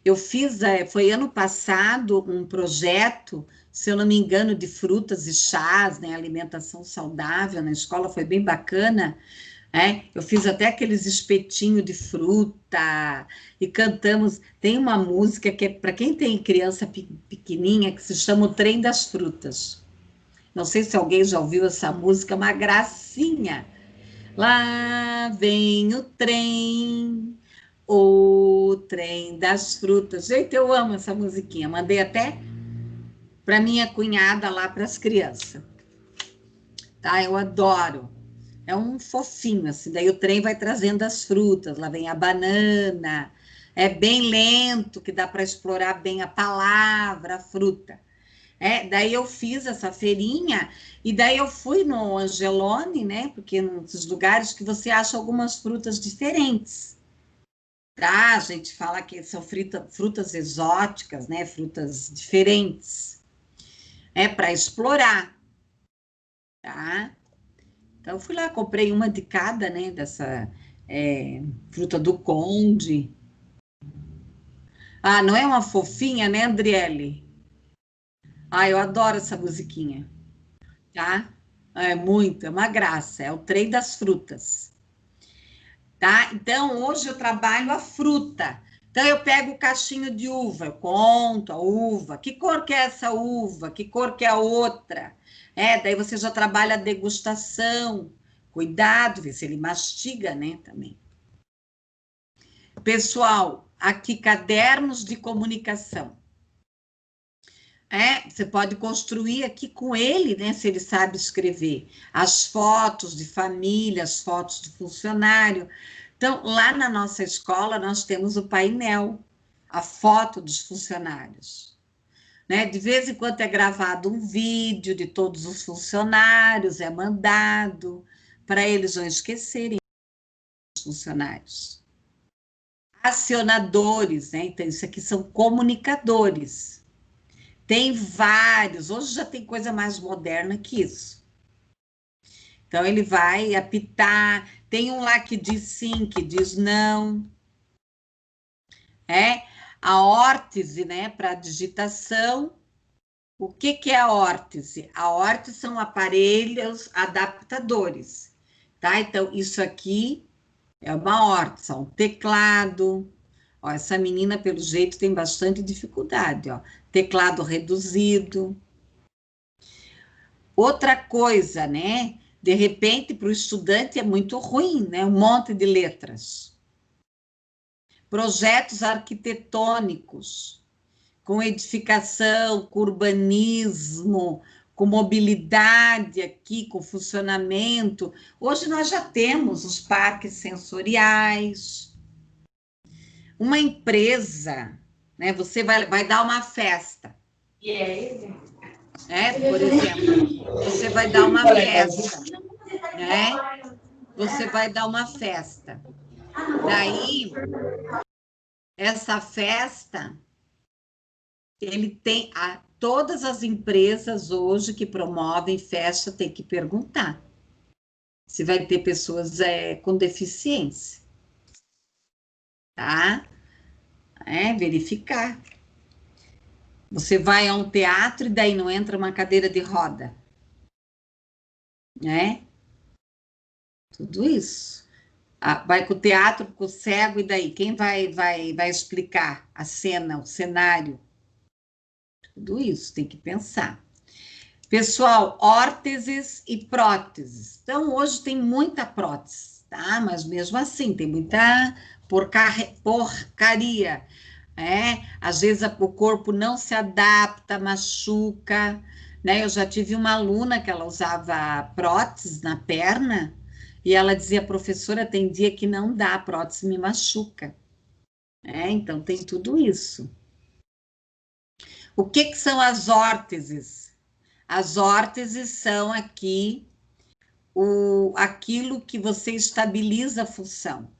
Speaker 1: Eu fiz, foi ano passado, um projeto, se eu não me engano, de frutas e chás, né, alimentação saudável na escola, foi bem bacana. Eu fiz até aqueles espetinhos de fruta e cantamos. Tem uma música que é para quem tem criança pequenininha, que se chama O Trem das Frutas. Não sei se alguém já ouviu essa música, uma gracinha. Lá vem o trem das frutas. Gente, eu amo essa musiquinha. Mandei até para minha cunhada lá para as crianças. Tá? Eu adoro. É um fofinho, assim. Daí o trem vai trazendo as frutas. Lá vem a banana. É bem lento, que dá para explorar bem a palavra, a fruta. Daí eu fiz essa feirinha e daí eu fui no Angelone, né? Porque nesses lugares que você acha algumas frutas diferentes. Tá? A gente fala que são frutas exóticas, né? Frutas diferentes. Para explorar, tá? Então eu fui lá, comprei uma de cada, né? Dessa fruta do conde. Não é uma fofinha, né, Andriele? Eu adoro essa musiquinha. Tá? É muito, é uma graça, é o trem das frutas. Tá? Então, hoje eu trabalho a fruta. Então, eu pego o cachinho de uva, eu conto a uva, que cor que é essa uva, que cor que é a outra. Daí você já trabalha a degustação, cuidado, ver se ele mastiga, né, também. Pessoal, aqui, cadernos de comunicação. Você pode construir aqui com ele, né, se ele sabe escrever, as fotos de família, as fotos de funcionário. Então, lá na nossa escola, nós temos o painel, a foto dos funcionários. Né? De vez em quando é gravado um vídeo de todos os funcionários, é mandado, para eles não esquecerem os funcionários. acionadores, né? Então, isso aqui são comunicadores. Tem vários, hoje já tem coisa mais moderna que isso. Então, ele vai apitar, tem um lá que diz sim, que diz não. A órtese, né, para digitação. O que é a órtese? A órtese são aparelhos adaptadores, tá? Então, isso aqui é uma órtese, ó, um teclado. Ó, essa menina, pelo jeito, tem bastante dificuldade, ó. Teclado reduzido. Outra coisa, né? De repente, para o estudante é muito ruim, né? Um monte de letras. Projetos arquitetônicos, com edificação, com urbanismo, com mobilidade aqui, com funcionamento. Hoje nós já temos os parques sensoriais. Uma empresa, né? Você vai dar uma festa.
Speaker 2: E é ele?
Speaker 1: Por exemplo, você vai dar uma festa, né? Você vai dar uma festa. Daí, essa festa, ele tem todas as empresas hoje que promovem festa tem que perguntar se vai ter pessoas com deficiência, tá? Verificar. Você vai a um teatro e daí não entra uma cadeira de roda, né? Tudo isso. Vai com o teatro, com o cego, e daí? Quem vai explicar a cena, o cenário? Tudo isso, tem que pensar. Pessoal, órteses e próteses. Então, hoje tem muita prótese, tá? Mas mesmo assim, tem muita porcaria. Às vezes o corpo não se adapta, machuca, né? Eu já tive uma aluna que ela usava prótese na perna e ela dizia, professora, tem dia que não dá, a prótese me machuca. Então tem tudo isso. O que são as órteses? As órteses são aqui aquilo que você estabiliza a função.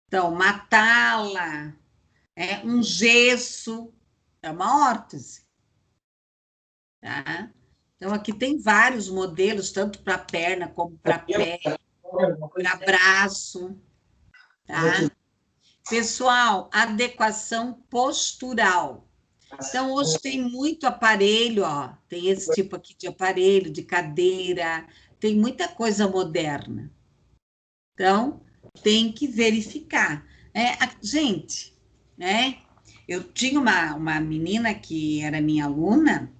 Speaker 1: Então, uma tala, um gesso, é uma órtese. Tá? Então, aqui tem vários modelos, tanto para perna como para pé, para braço. Tá? Pessoal, adequação postural. Então, hoje tem muito aparelho, ó, tem esse tipo aqui de aparelho, de cadeira, tem muita coisa moderna. Então, tem que verificar. Gente, né? Eu tinha uma menina que era minha aluna,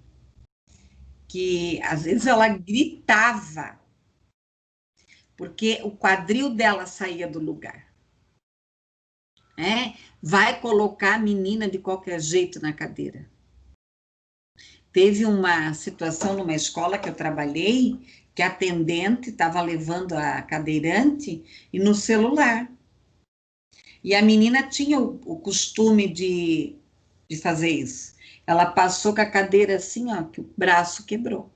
Speaker 1: que às vezes ela gritava, porque o quadril dela saía do lugar. Vai colocar a menina de qualquer jeito na cadeira. Teve uma situação numa escola que eu trabalhei, que a atendente estava levando a cadeirante e no celular. E a menina tinha o costume de fazer isso. Ela passou com a cadeira assim, ó, que o braço quebrou.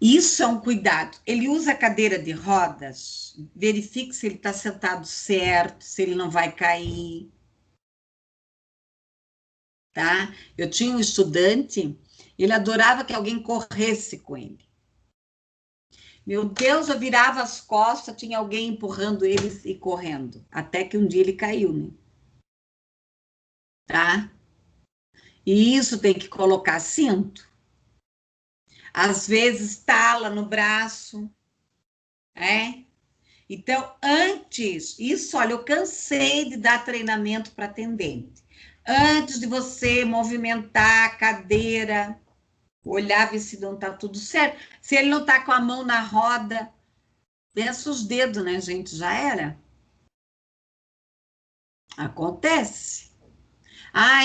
Speaker 1: Isso é um cuidado. Ele usa a cadeira de rodas, verifique se ele está sentado certo, se ele não vai cair. Tá? Eu tinha um estudante, ele adorava que alguém corresse com ele. Meu Deus, eu virava as costas, tinha alguém empurrando ele e correndo. Até que um dia ele caiu, né? Tá? E isso tem que colocar cinto. Às vezes tala no braço, Então, antes, isso, olha, eu cansei de dar treinamento para atendente. Antes de você movimentar a cadeira, olhar, ver se não está tudo certo. Se ele não está com a mão na roda, pensa os dedos, né, gente? Já era. Acontece.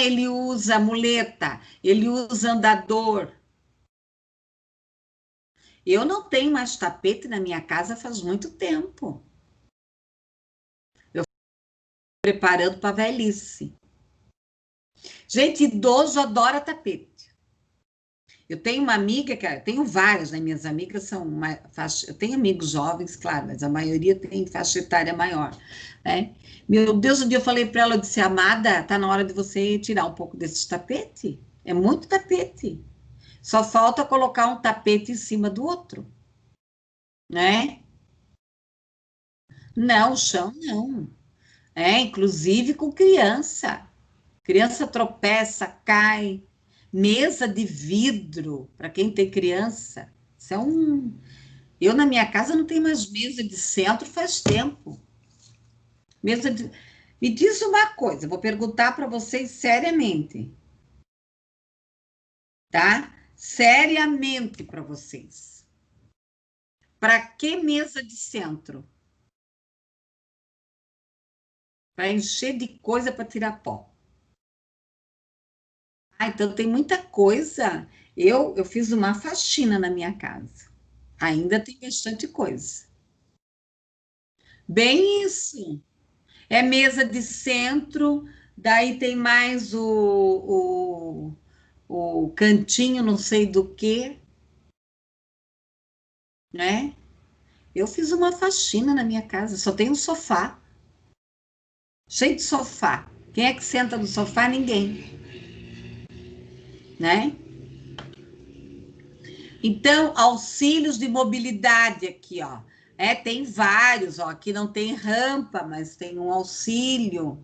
Speaker 1: Ele usa muleta, ele usa andador. Eu não tenho mais tapete na minha casa faz muito tempo. Eu preparando para a velhice. Gente, idoso adora tapete. Eu tenho uma amiga, tenho várias, né? Minhas amigas são eu tenho amigos jovens, claro, mas a maioria tem faixa etária maior, né? Meu Deus, um dia eu falei para ela, eu disse, amada, tá na hora de você tirar um pouco desse tapete. É muito tapete. Só falta colocar um tapete em cima do outro, né? Não, o chão não. Inclusive com criança. Criança tropeça, cai. Mesa de vidro, para quem tem criança. Isso é um. Eu, na minha casa, não tenho mais mesa de centro faz tempo. Mesa de. Me diz uma coisa, vou perguntar para vocês seriamente, tá? Seriamente para vocês. Para que mesa de centro? Para encher de coisa para tirar pó. Ah, então tem muita coisa. Eu fiz uma faxina na minha casa. Ainda tem bastante coisa. Bem isso. É mesa de centro, daí tem mais o cantinho, não sei do que, né? Eu fiz uma faxina na minha casa, só tem um sofá, cheio de sofá. Quem é que senta no sofá? Ninguém, né? Então, auxílios de mobilidade aqui, ó. Tem vários, ó. Aqui não tem rampa, mas tem um auxílio.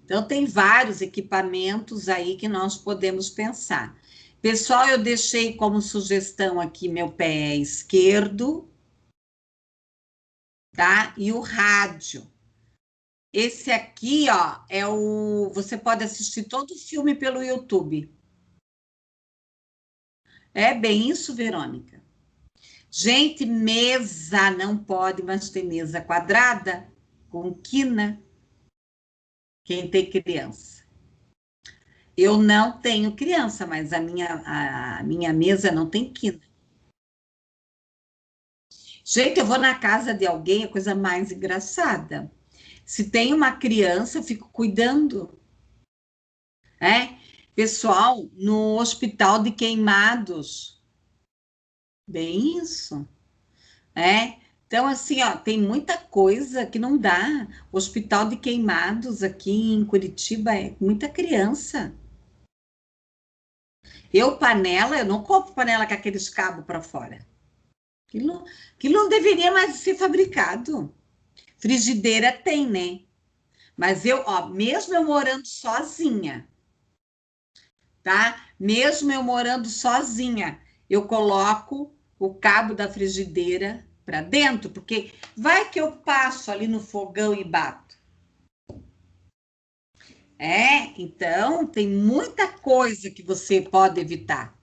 Speaker 1: Então tem vários equipamentos aí que nós podemos pensar. Pessoal, eu deixei como sugestão aqui meu pé esquerdo, tá? E o rádio. Esse aqui, ó, você pode assistir todo o filme pelo YouTube. É bem isso, Verônica. Gente, mesa não pode, mas tem mesa quadrada com quina. Quem tem criança? Eu não tenho criança, mas a minha mesa não tem quina. Gente, eu vou na casa de alguém, é a coisa mais engraçada. Se tem uma criança, eu fico cuidando, né? Pessoal, no hospital de queimados, bem isso, né? Então, assim, ó, tem muita coisa que não dá. O hospital de queimados aqui em Curitiba é muita criança. Eu não compro panela com aqueles cabos para fora. Aquilo não deveria mais ser fabricado. Frigideira tem, né? Mas mesmo eu morando sozinha, tá? Mesmo eu morando sozinha, eu coloco o cabo da frigideira para dentro, porque vai que eu passo ali no fogão e bato. Então tem muita coisa que você pode evitar.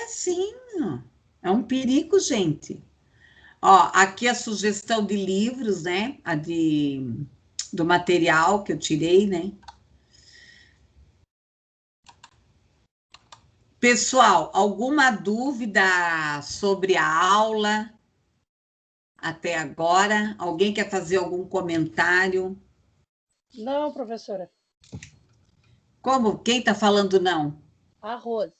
Speaker 1: Sim, é um perigo, gente. Ó, aqui a sugestão de livros, né? Do material que eu tirei, né? Pessoal, alguma dúvida sobre a aula até agora? Alguém quer fazer algum comentário?
Speaker 4: Não, professora.
Speaker 1: Como? Quem está falando não?
Speaker 4: A Rose.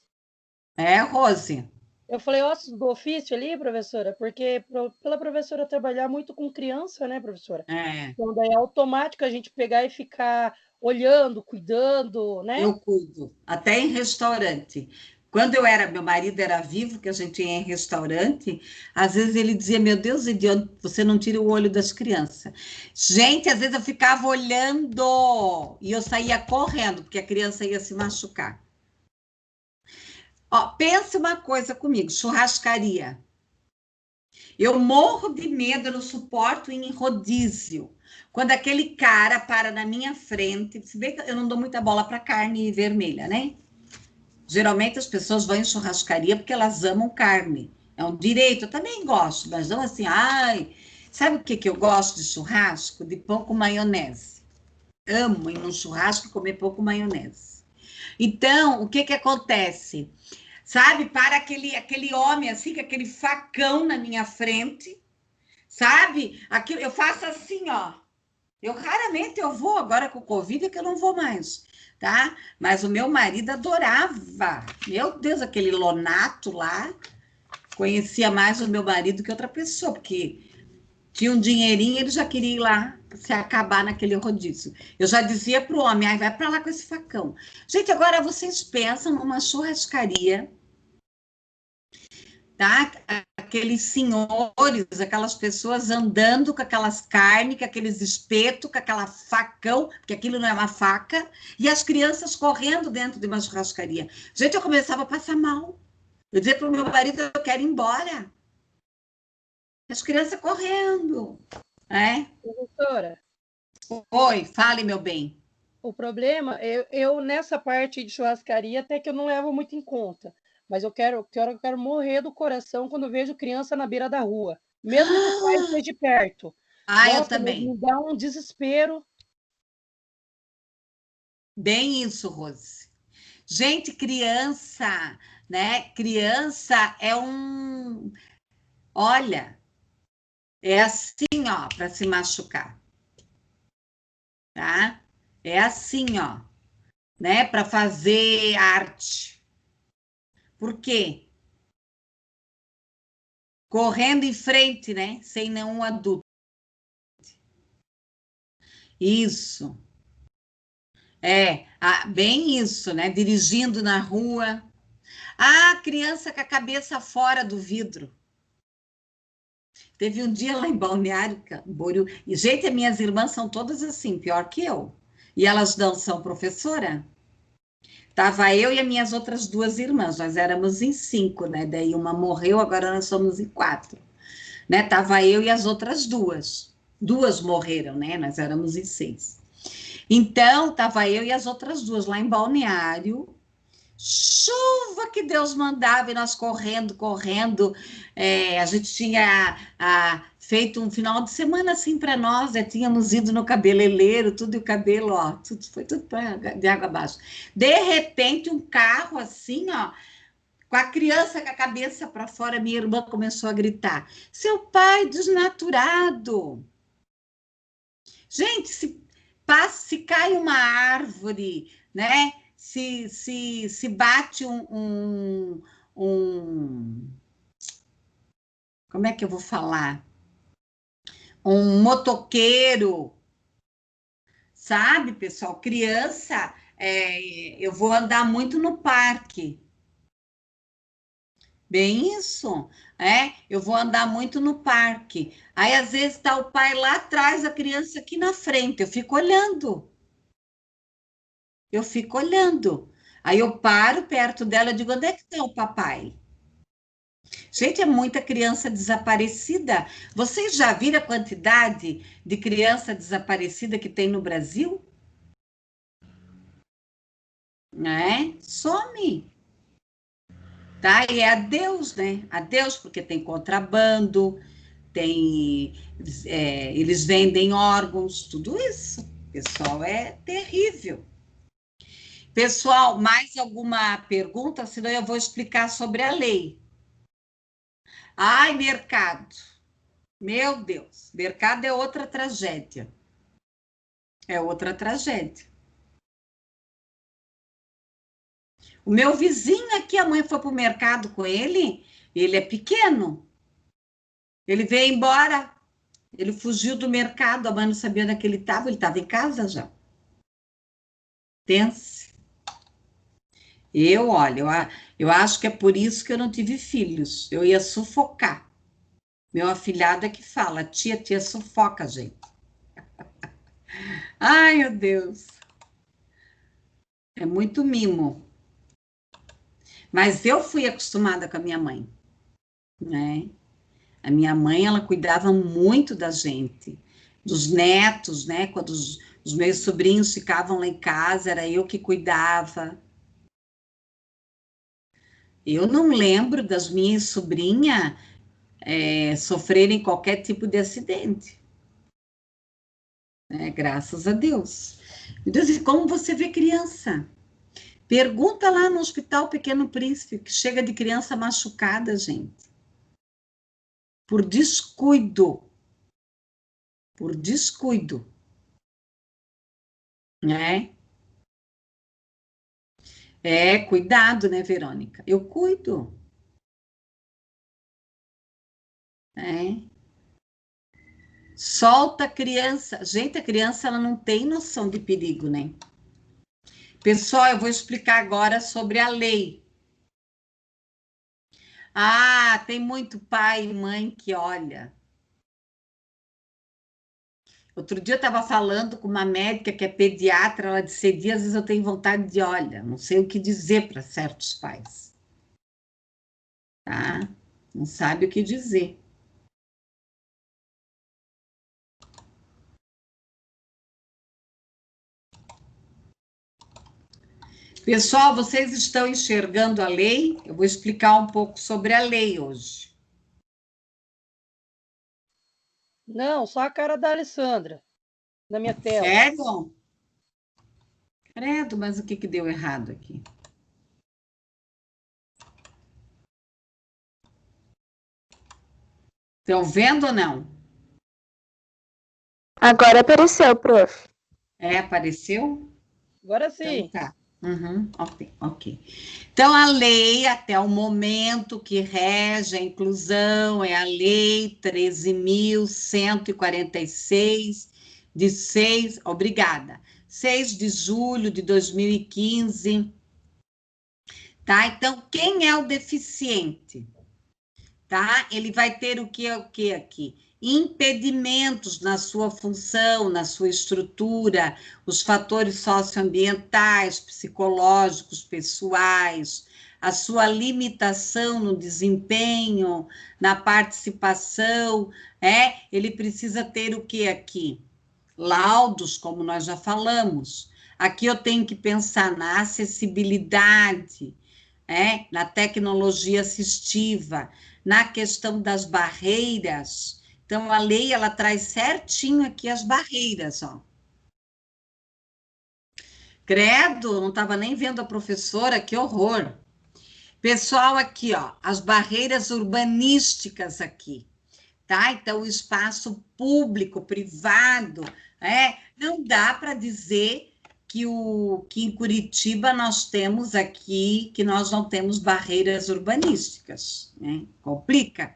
Speaker 1: Rose?
Speaker 4: Eu falei ossos do ofício ali, professora, porque pela professora trabalhar muito com criança, né, professora? Então, daí é automático a gente pegar e ficar olhando, cuidando, né?
Speaker 1: Eu cuido, até em restaurante. Quando meu marido era vivo, que a gente ia em restaurante, às vezes ele dizia, meu Deus, idiota, você não tira o olho das crianças. Gente, às vezes eu ficava olhando e eu saía correndo, porque a criança ia se machucar. Ó, pensa uma coisa comigo, churrascaria. Eu morro de medo, eu não suporto ir em rodízio. Quando aquele cara para na minha frente, se bem que eu não dou muita bola para carne vermelha, né? Geralmente as pessoas vão em churrascaria porque elas amam carne. É um direito, eu também gosto, mas não assim, ai. Sabe o que eu gosto de churrasco? De pão com maionese. Amo ir num churrasco e comer pão com maionese. Então, o que acontece? Sabe, para aquele homem assim, com aquele facão na minha frente, sabe? Aquilo, eu faço assim, ó. Eu raramente eu vou, agora com o Covid é que eu não vou mais, tá? Mas o meu marido adorava. Meu Deus, aquele Lonato lá, conhecia mais o meu marido que outra pessoa, porque tinha um dinheirinho, ele já queria ir lá se acabar naquele rodízio. Eu já dizia para o homem, ai, vai para lá com esse facão. Gente, agora vocês pensam numa churrascaria, tá? Aqueles senhores, aquelas pessoas andando com aquelas carnes, com aqueles espetos, com aquela facão, porque aquilo não é uma faca, e as crianças correndo dentro de uma churrascaria. Gente, eu começava a passar mal. Eu dizia para o meu marido, eu quero ir embora. As crianças correndo, né?
Speaker 4: Professora,
Speaker 1: Oi, fale, meu bem.
Speaker 4: o problema, eu nessa parte de churrascaria até que eu não levo muito em conta, mas eu quero morrer do coração quando vejo criança na beira da rua, mesmo que o pai esteja perto.
Speaker 1: Ah, eu
Speaker 4: Nossa,
Speaker 1: também.
Speaker 4: me dá um desespero.
Speaker 1: Bem isso, Rose. Gente, criança, né? Criança é um. Olha, é assim, ó, para se machucar, tá? É assim, ó, né? Para fazer arte. Por quê? Correndo em frente, né? Sem nenhum adulto. Isso. Bem isso, né? Dirigindo na rua. Ah, criança com a cabeça fora do vidro. Teve um dia lá em Balneário Camboriú, e gente, as minhas irmãs são todas assim, pior que eu. E elas não são professora. Tava eu e as minhas outras duas irmãs, nós éramos em 5, né? Daí uma morreu, agora nós somos em 4. Né? Tava eu e as outras duas. Duas morreram, né? Nós éramos em 6. Então, tava eu e as outras duas lá em Balneário, chuva que Deus mandava, e nós correndo, correndo. A gente tinha feito um final de semana assim para nós, tínhamos ido no cabeleireiro, tudo, e o cabelo, ó, foi tudo de água abaixo. De repente, um carro assim, ó, com a criança com a cabeça para fora, minha irmã começou a gritar: seu pai desnaturado! Gente, se cai uma árvore, né? Se bate como é que eu vou falar? Um motoqueiro, sabe, pessoal? Criança, eu vou andar muito no parque. Bem isso, eu vou andar muito no parque. Aí, às vezes, está o pai lá atrás, a criança aqui na frente, eu fico olhando. Eu fico olhando. Aí eu paro perto dela e digo: onde é que está o papai? Gente, é muita criança desaparecida. Vocês já viram a quantidade de criança desaparecida que tem no Brasil? Some. Tá? E é a Deus, né? A Deus, porque tem contrabando, eles vendem órgãos, tudo isso. Pessoal, é terrível. Pessoal, mais alguma pergunta? Senão eu vou explicar sobre a lei. Ai, mercado. Meu Deus, mercado é outra tragédia. É outra tragédia. O meu vizinho aqui, a mãe foi para o mercado com ele é pequeno. Ele veio embora, ele fugiu do mercado, a mãe não sabia onde ele estava em casa já. Pense. Olha, eu acho que é por isso que eu não tive filhos. Eu ia sufocar. Meu afilhado é que fala: tia, sufoca, gente. Ai, meu Deus. É muito mimo. Mas eu fui acostumada com a minha mãe, né? A minha mãe, ela cuidava muito da gente, dos netos, né? Quando os meus sobrinhos ficavam lá em casa, era eu que cuidava. Eu não lembro das minhas sobrinhas sofrerem qualquer tipo de acidente, né? Graças a Deus. Meu Deus, e como você vê criança? Pergunta lá no Hospital Pequeno Príncipe, que chega de criança machucada, gente. Por descuido. Por descuido. né? Cuidado, né, Verônica? Eu cuido. Solta a criança. Gente, a criança ela não tem noção de perigo, né? Pessoal, eu vou explicar agora sobre a lei. Ah, tem muito pai e mãe que olha. Outro dia eu estava falando com uma médica que é pediatra, ela disse, às vezes eu tenho vontade de, olha, não sei o que dizer para certos pais, tá? Não sabe o que dizer. Pessoal, vocês estão enxergando a lei? Eu vou explicar um pouco sobre a lei hoje.
Speaker 4: Não, só a cara da Alessandra na minha tela.
Speaker 1: Sério? Credo, mas o que deu errado aqui? Estão vendo ou não?
Speaker 2: Agora apareceu, prof.
Speaker 1: Apareceu?
Speaker 4: Agora
Speaker 1: Então
Speaker 4: sim.
Speaker 1: tá. Uhum, ok. Então, a lei, até o momento que rege a inclusão, é a Lei 13.146, de 6, obrigada, 6 de julho de 2015, tá? Então, quem é o deficiente? Tá? Ele vai ter o que aqui? Impedimentos na sua função, na sua estrutura, os fatores socioambientais, psicológicos, pessoais, a sua limitação no desempenho, na participação, ele precisa ter o que aqui? Laudos, como nós já falamos. Aqui eu tenho que pensar na acessibilidade, na tecnologia assistiva, na questão das barreiras. Então, a lei, ela traz certinho aqui as barreiras, ó. Credo, não estava nem vendo a professora, que horror. Pessoal, aqui, ó, as barreiras urbanísticas aqui, tá? Então, o espaço público, privado, não dá para dizer que em Curitiba nós temos aqui, que nós não temos barreiras urbanísticas, né? Complica.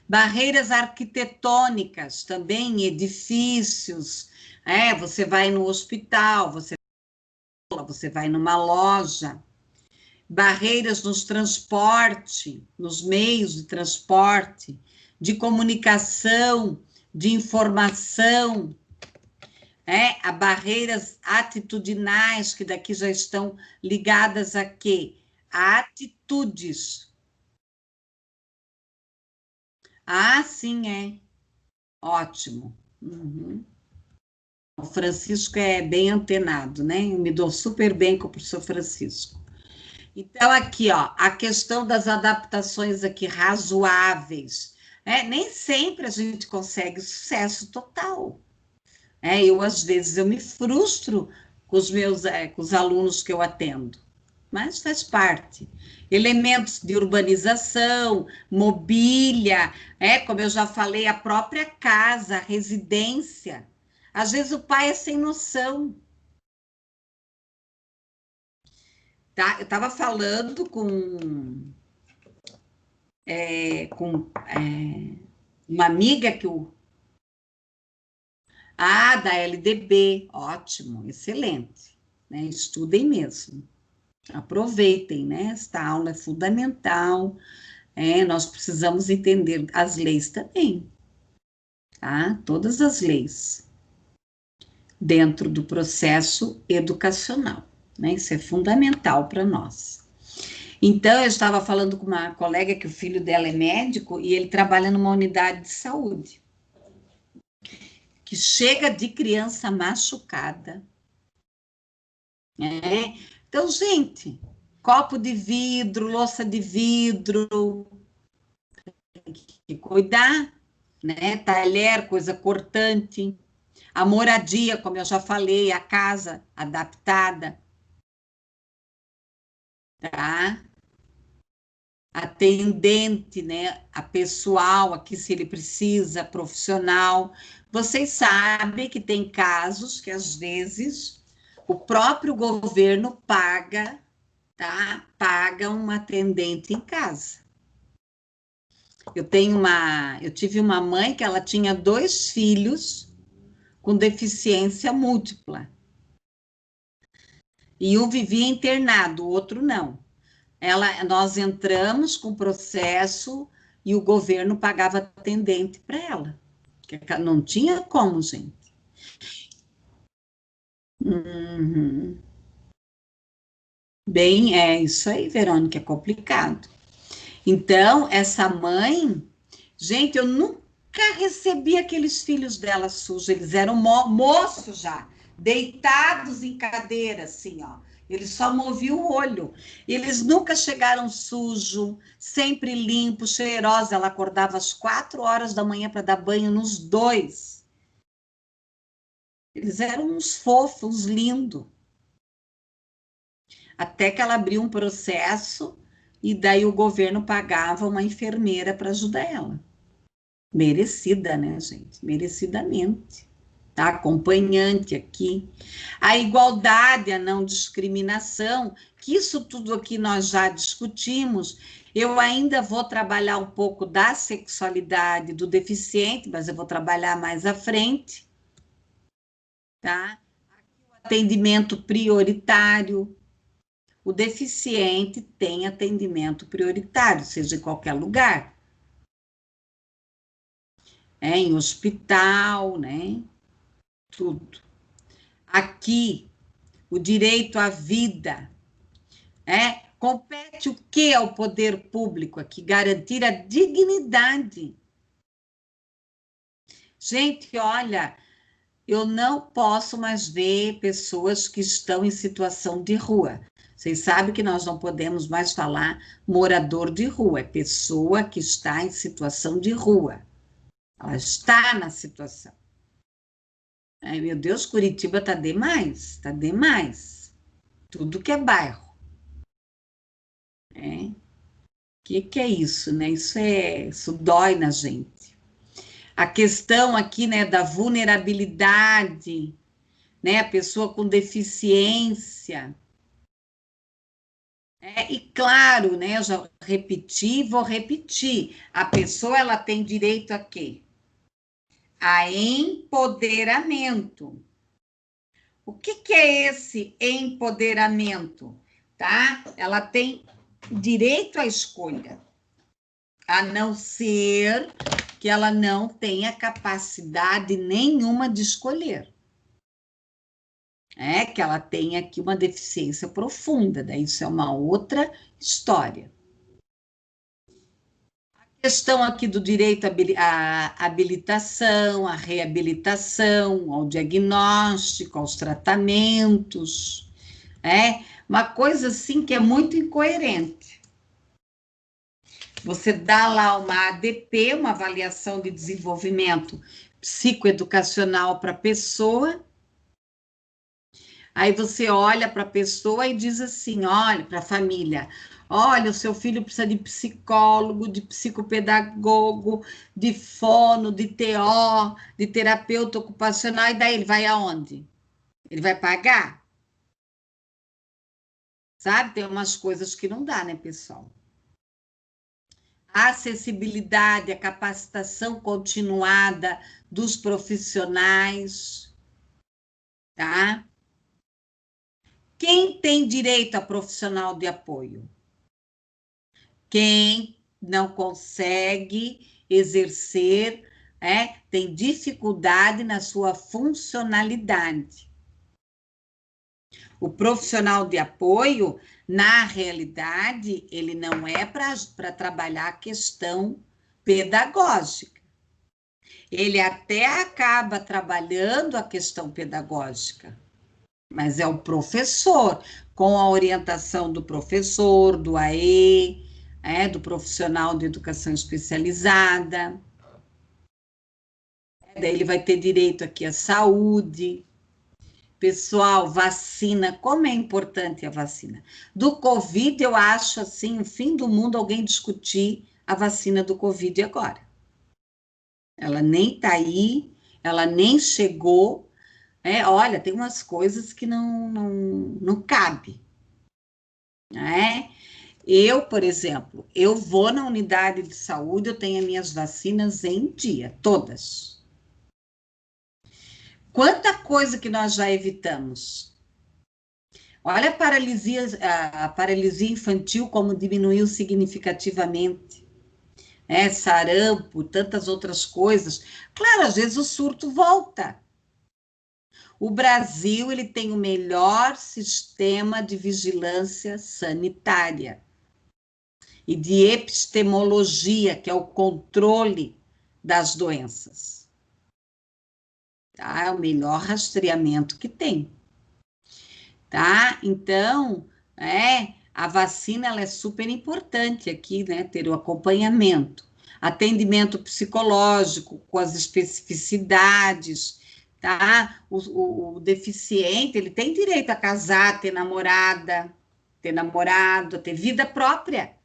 Speaker 1: Barreiras arquitetônicas, também edifícios, você vai no hospital, você vai numa loja, barreiras nos transporte, nos meios de transporte, de comunicação, de informação, a barreiras atitudinais, que daqui já estão ligadas a quê? A atitudes. Ah, sim, ótimo. Uhum. O Francisco é bem antenado, né? Eu me dou super bem com o professor Francisco. Então, aqui, ó, a questão das adaptações aqui razoáveis. Nem sempre a gente consegue sucesso total. Às vezes, eu me frustro com os meus, com os alunos que eu atendo, mas faz parte. Elementos de urbanização, mobília, como eu já falei, a própria casa, a residência. Às vezes o pai é sem noção. Tá? Eu estava falando com uma amiga que o. Ah, da LDB, ótimo, excelente. Né? Estudem mesmo. Aproveitem, né? Esta aula é fundamental. Nós precisamos entender as leis também, tá? Todas as leis dentro do processo educacional, né? Isso é fundamental para nós. Então, eu estava falando com uma colega que o filho dela é médico e ele trabalha numa unidade de saúde, que chega de criança machucada. Então, gente, copo de vidro, louça de vidro, tem que cuidar, né? Talher, coisa cortante. A moradia, como eu já falei, a casa adaptada, tá? Atendente, né? A pessoal aqui, se ele precisa, profissional. Vocês sabem que tem casos que, às vezes, o próprio governo paga, tá? Paga uma atendente em casa. Eu tive uma mãe que ela tinha 2 filhos com deficiência múltipla. E um vivia internado, o outro não. Nós entramos com o processo e o governo pagava atendente para ela. Não tinha como, gente. Uhum. Bem, é isso aí, Verônica, é complicado. Então, essa mãe, gente, eu nunca recebi aqueles filhos dela sujos, eles eram moços já, deitados em cadeira, assim, ó. Eles só moviam o olho. Eles nunca chegaram sujos, sempre limpos, cheirosos. Ela acordava às 4 horas da manhã para dar banho nos 2. Eles eram uns fofos, lindos. Até que ela abriu um processo e daí o governo pagava uma enfermeira para ajudar ela. Merecida, né, gente? Merecidamente. Tá? Acompanhante aqui. A igualdade, a não discriminação, que isso tudo aqui nós já discutimos. Eu ainda vou trabalhar um pouco da sexualidade do deficiente, mas eu vou trabalhar mais à frente. Tá? Aqui o atendimento prioritário. O deficiente tem atendimento prioritário, seja em qualquer lugar. Em hospital, né? Tudo. Aqui, o direito à vida. Compete o que ao poder público aqui? Garantir a dignidade. Gente, olha, eu não posso mais ver pessoas que estão em situação de rua. Vocês sabem que nós não podemos mais falar morador de rua, é pessoa que está em situação de rua. Ela está na situação. Ai, meu Deus, Curitiba está demais, está demais. Tudo que é bairro. Que é isso, né? Isso dói na gente. A questão aqui, né, da vulnerabilidade, né? A pessoa com deficiência. E claro, né, eu já repeti, vou repetir, a pessoa ela tem direito a quê? A empoderamento. O que é esse empoderamento? Tá? Ela tem direito à escolha, a não ser que ela não tenha capacidade nenhuma de escolher. Que ela tenha aqui uma deficiência profunda, daí isso é uma outra história. A questão aqui do direito à habilitação, à reabilitação, ao diagnóstico, aos tratamentos, uma coisa assim que é muito incoerente. Você dá lá uma ADP, uma avaliação de desenvolvimento psicoeducacional para a pessoa. Aí você olha para a pessoa e diz assim, olha para a família, olha, o seu filho precisa de psicólogo, de psicopedagogo, de fono, de TO, de terapeuta ocupacional, e daí ele vai aonde? Ele vai pagar? Sabe? Tem umas coisas que não dá, né, pessoal? A acessibilidade, a capacitação continuada dos profissionais, tá? Quem tem direito a profissional de apoio? Quem não consegue exercer, tem dificuldade na sua funcionalidade. O profissional de apoio, na realidade, ele não é para trabalhar a questão pedagógica. Ele até acaba trabalhando a questão pedagógica, mas é o professor, com a orientação do professor, do AE, do profissional de educação especializada. Daí ele vai ter direito aqui à saúde. Pessoal, vacina, como é importante a vacina. Do Covid, eu acho assim, o fim do mundo alguém discutir a vacina do Covid agora. Ela nem está aí, ela nem chegou, Olha, tem umas coisas que não cabe, né? Eu, por exemplo, eu vou na unidade de saúde, eu tenho as minhas vacinas em dia, todas. Quanta coisa que nós já evitamos. Olha a paralisia infantil, como diminuiu significativamente. Sarampo, tantas outras coisas. Claro, às vezes o surto volta. O Brasil, ele tem o melhor sistema de vigilância sanitária e de epistemologia, que é o controle das doenças. Tá? É o melhor rastreamento que tem. Tá? Então, a vacina ela é super importante aqui, né? Ter o acompanhamento, atendimento psicológico com as especificidades, tá? O deficiente, ele tem direito a casar, ter namorada, ter namorado, ter vida própria.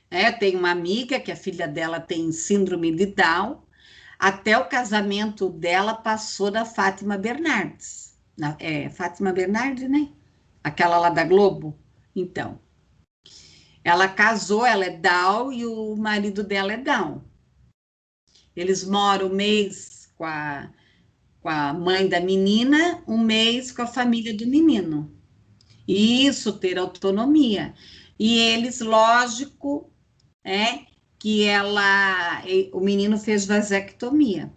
Speaker 1: Eu tenho uma amiga que a filha dela tem síndrome de Down, até o casamento dela passou da Fátima Bernardes. Fátima Bernardes, né? Aquela lá da Globo. Então, ela casou, ela é Down e o marido dela é Down. Eles moram um mês com a mãe da menina, um mês com a família do menino. E isso, ter autonomia. E eles, lógico, que o menino fez vasectomia,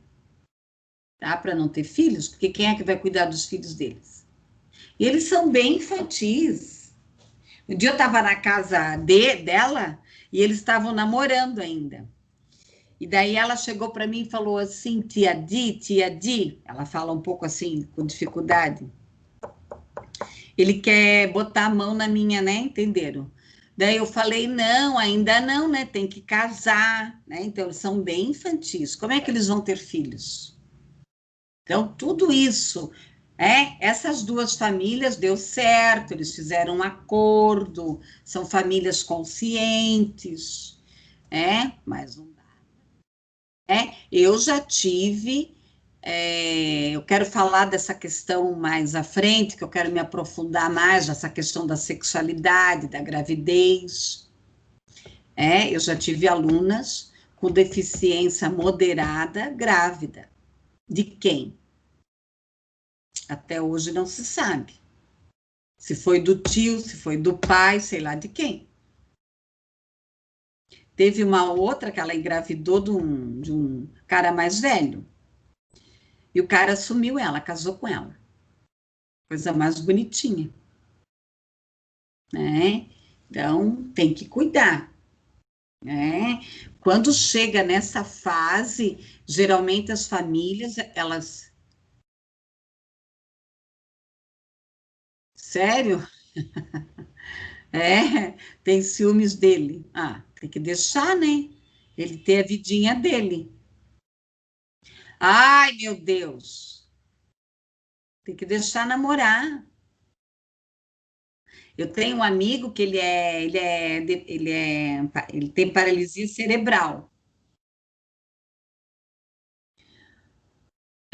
Speaker 1: tá? Para não ter filhos, porque quem é que vai cuidar dos filhos deles? E eles são bem infantis. Um dia eu estava na casa dela e eles estavam namorando ainda. E daí ela chegou para mim e falou assim, tia Di, ela fala um pouco assim, com dificuldade. Ele quer botar a mão na minha, né? Entenderam? Daí eu falei, não, ainda não, né? Tem que casar, né? Então, eles são bem infantis. Como é que eles vão ter filhos? Então, tudo isso, essas duas famílias deu certo, eles fizeram um acordo, são famílias conscientes, mas não dá. Eu já tive, eu quero falar dessa questão mais à frente, que eu quero me aprofundar mais nessa questão da sexualidade, da gravidez. Eu já tive alunas com deficiência moderada grávida. De quem? Até hoje não se sabe. Se foi do tio, se foi do pai, sei lá de quem. Teve uma outra que ela engravidou de um cara mais velho. E o cara assumiu ela, casou com ela. Coisa mais bonitinha. Né? Então, tem que cuidar. Né? Quando chega nessa fase, geralmente as famílias, elas... Sério? Tem ciúmes dele. Tem que deixar, né? Ele ter a vidinha dele. Ai, meu Deus. Tem que deixar namorar. Eu tenho um amigo que ele tem paralisia cerebral.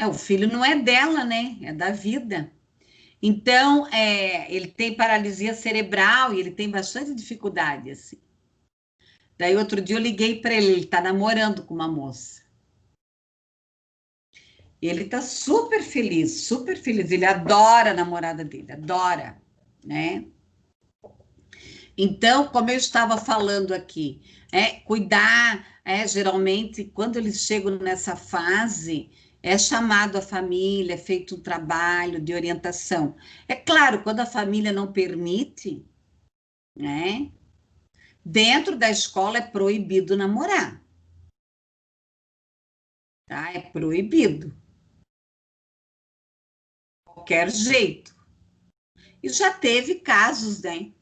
Speaker 1: O filho não é dela, né? É da vida. Então, ele tem paralisia cerebral e ele tem bastante dificuldade, assim. Daí, outro dia eu liguei para ele está namorando com uma moça. E ele está super feliz, super feliz. Ele adora a namorada dele, adora, né? Então, como eu estava falando aqui, cuidar, geralmente, quando eles chegam nessa fase, é chamado a família, é feito um trabalho de orientação. É claro, quando a família não permite, né? Dentro da escola é proibido namorar, tá? É proibido, de qualquer jeito. E já teve casos, né?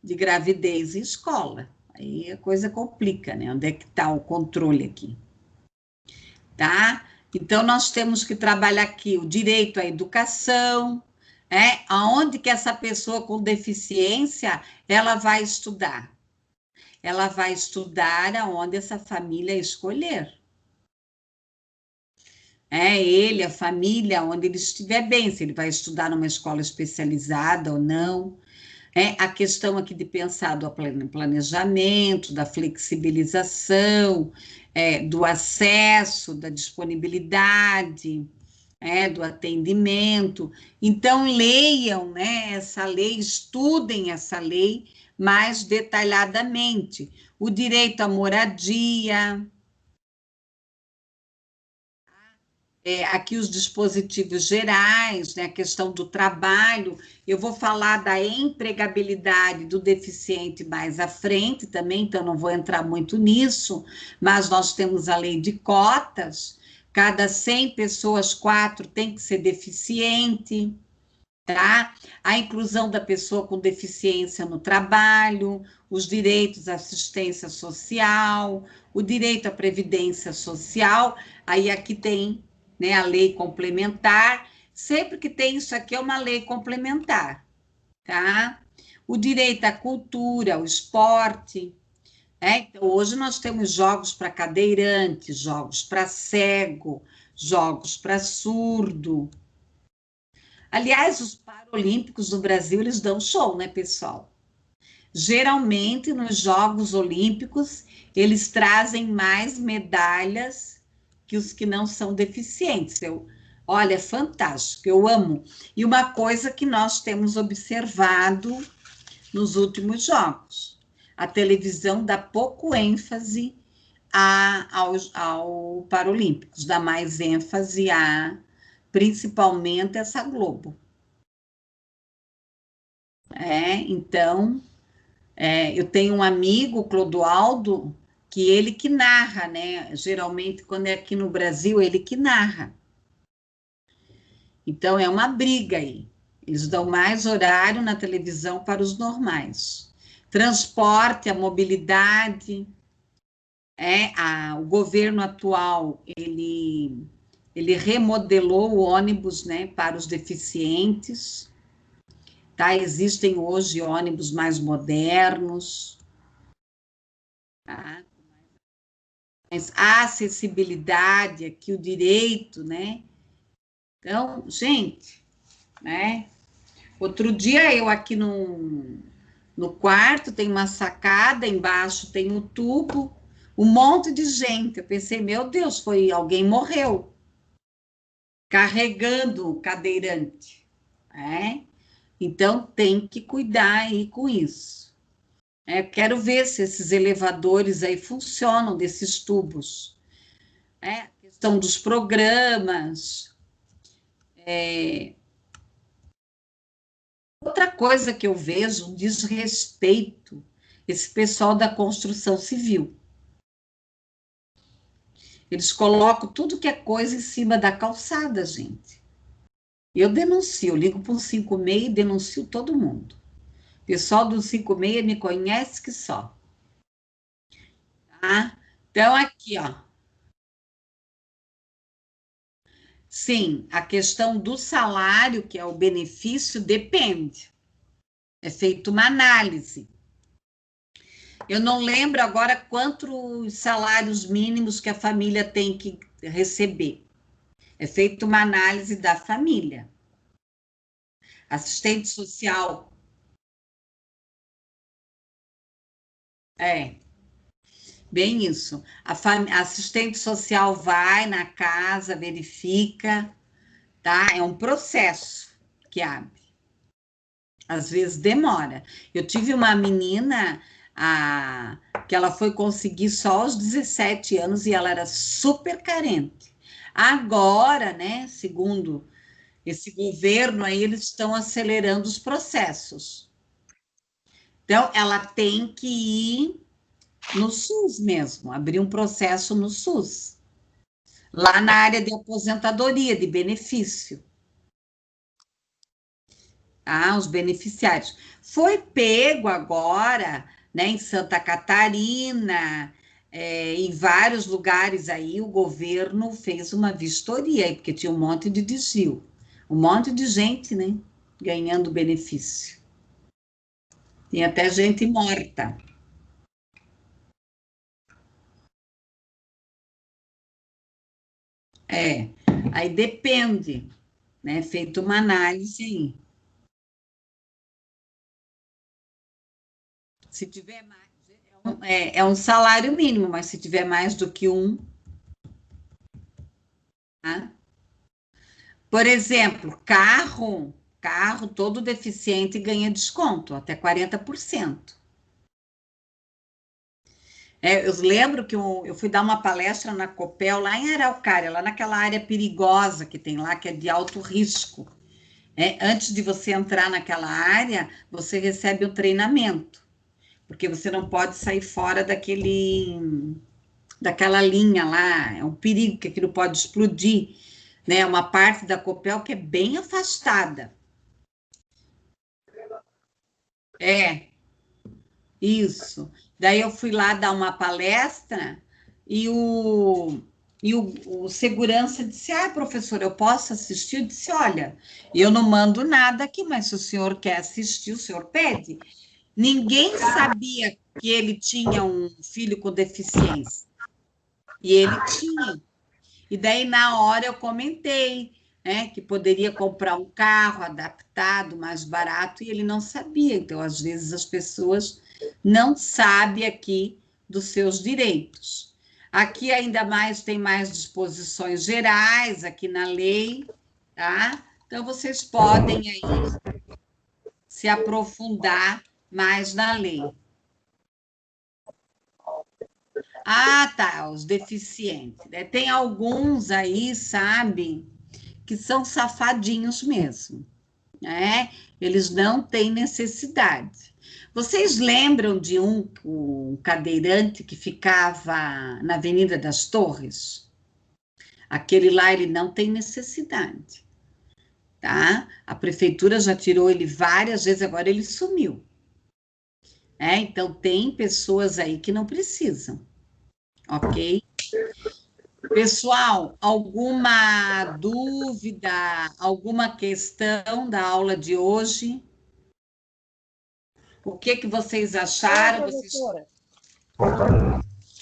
Speaker 1: De gravidez em escola. Aí a coisa complica, né? Onde é que está o controle aqui? Tá? Então, nós temos que trabalhar aqui o direito à educação, aonde que essa pessoa com deficiência, ela vai estudar? Ela vai estudar aonde essa família escolher. ele, a família, onde ele estiver bem, se ele vai estudar numa escola especializada ou não. A questão aqui de pensar do planejamento, da flexibilização, do acesso, da disponibilidade, do atendimento. Então, leiam, né, essa lei, estudem essa lei mais detalhadamente. O direito à moradia, aqui os dispositivos gerais, né, a questão do trabalho. Eu vou falar da empregabilidade do deficiente mais à frente também, então não vou entrar muito nisso, mas nós temos a lei de cotas, cada 100 pessoas, 4 tem que ser deficiente, tá? A inclusão da pessoa com deficiência no trabalho, os direitos à assistência social, o direito à previdência social, aí aqui tem, né, a lei complementar, sempre que tem isso aqui é uma lei complementar, tá? O direito à cultura, ao esporte, então hoje nós temos jogos para cadeirante, jogos para cego, jogos para surdo. Aliás, os Paralímpicos do Brasil, eles dão show, né, pessoal? Geralmente, nos Jogos Olímpicos, eles trazem mais medalhas que os que não são deficientes. Olha, é fantástico, eu amo. E uma coisa que nós temos observado nos últimos Jogos, a televisão dá pouco ênfase ao Paralímpicos, dá mais ênfase principalmente essa Globo. Então, eu tenho um amigo, Clodoaldo, que ele que narra, né? Geralmente, quando é aqui no Brasil, ele que narra. Então, é uma briga aí. Eles dão mais horário na televisão para os normais. Transporte, a mobilidade, o governo atual, ele remodelou o ônibus, né, para os deficientes, tá? Existem hoje ônibus mais modernos, tá? Mas a acessibilidade aqui, o direito, né? Então, gente, né? Outro dia eu aqui no quarto tem uma sacada, embaixo tem um tubo, um monte de gente. Eu pensei, meu Deus, alguém morreu carregando o cadeirante, né? Então tem que cuidar aí com isso. Quero ver se esses elevadores aí funcionam, desses tubos. A questão dos programas. Outra coisa que eu vejo, um desrespeito, esse pessoal da construção civil. Eles colocam tudo que é coisa em cima da calçada, gente. Eu denuncio, ligo para o 56 e denuncio todo mundo. O pessoal do 56 me conhece que só. Tá? Então, aqui, ó. Sim, a questão do salário, que é o benefício, depende. É feita uma análise. Eu não lembro agora quantos salários mínimos que a família tem que receber. É feita uma análise da família. Assistente social. Bem isso. A assistente social vai na casa, verifica, tá? É um processo que abre. Às vezes demora. Eu tive uma menina que ela foi conseguir só aos 17 anos e ela era super carente. Agora, né, segundo esse governo aí, eles estão acelerando os processos. Então, ela tem que ir no SUS mesmo, abrir um processo no SUS, lá na área de aposentadoria, de benefício. Os beneficiários. Foi pego agora, né, em Santa Catarina, em vários lugares aí, o governo fez uma vistoria, porque tinha um monte de desvio, um monte de gente, né, ganhando benefício. Tem até gente morta. Aí depende, né? Feito uma análise aí. Se tiver mais, é um salário mínimo, mas se tiver mais do que um, tá? Por exemplo, carro todo deficiente ganha desconto, até 40%. Eu lembro que eu fui dar uma palestra na Copel, lá em Araucária, lá naquela área perigosa que tem lá, que é de alto risco. Antes de você entrar naquela área, você recebe um treinamento, porque você não pode sair fora daquela linha lá, é um perigo que aquilo pode explodir, né? Uma parte da Copel que é bem afastada. É, isso. Daí eu fui lá dar uma palestra e o segurança disse: Ah, professor, eu posso assistir? Eu disse: Olha, eu não mando nada aqui, mas se o senhor quer assistir, o senhor pede. Ninguém sabia que ele tinha um filho com deficiência. E ele tinha. E daí, na hora, eu comentei, né, que poderia comprar um carro adaptado, mais barato, e ele não sabia. Então, às vezes, as pessoas não sabem aqui dos seus direitos. Aqui, ainda mais, tem mais disposições gerais, aqui na lei, tá? Então, vocês podem aí se aprofundar mais na lei. Ah, tá, os deficientes, né? Tem alguns aí, sabe, que são safadinhos mesmo, né? Eles não têm necessidade. Vocês lembram de um cadeirante que ficava na Avenida das Torres? Aquele lá, ele não tem necessidade, tá? A prefeitura já tirou ele várias vezes, agora ele sumiu. Então, tem pessoas aí que não precisam, ok? Pessoal, alguma dúvida, alguma questão da aula de hoje? O que vocês acharam?
Speaker 4: Professora.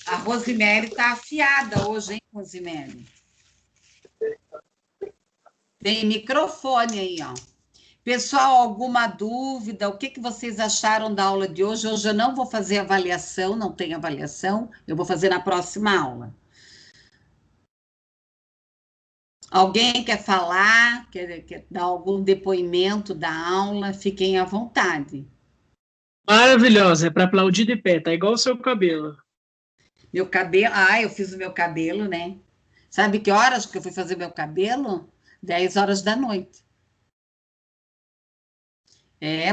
Speaker 1: A Rosemary está afiada hoje, hein, Rosemary? Tem microfone aí, ó. Pessoal, alguma dúvida? O que vocês acharam da aula de hoje? Hoje eu não vou fazer avaliação, não tem avaliação, eu vou fazer na próxima aula. Alguém quer falar, quer dar algum depoimento da aula? Fiquem à vontade.
Speaker 5: Maravilhosa, é para aplaudir de pé, tá igual o seu cabelo.
Speaker 1: Meu cabelo, eu fiz o meu cabelo, né? Sabe que horas que eu fui fazer meu cabelo? 10 horas da noite.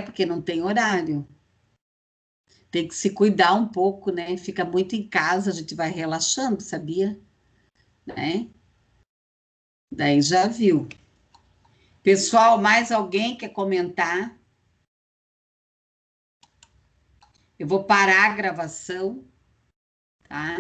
Speaker 1: Porque não tem horário. Tem que se cuidar um pouco, né? Fica muito em casa, a gente vai relaxando, sabia? Né? Daí já viu. Pessoal, mais alguém quer comentar? Eu vou parar a gravação, tá?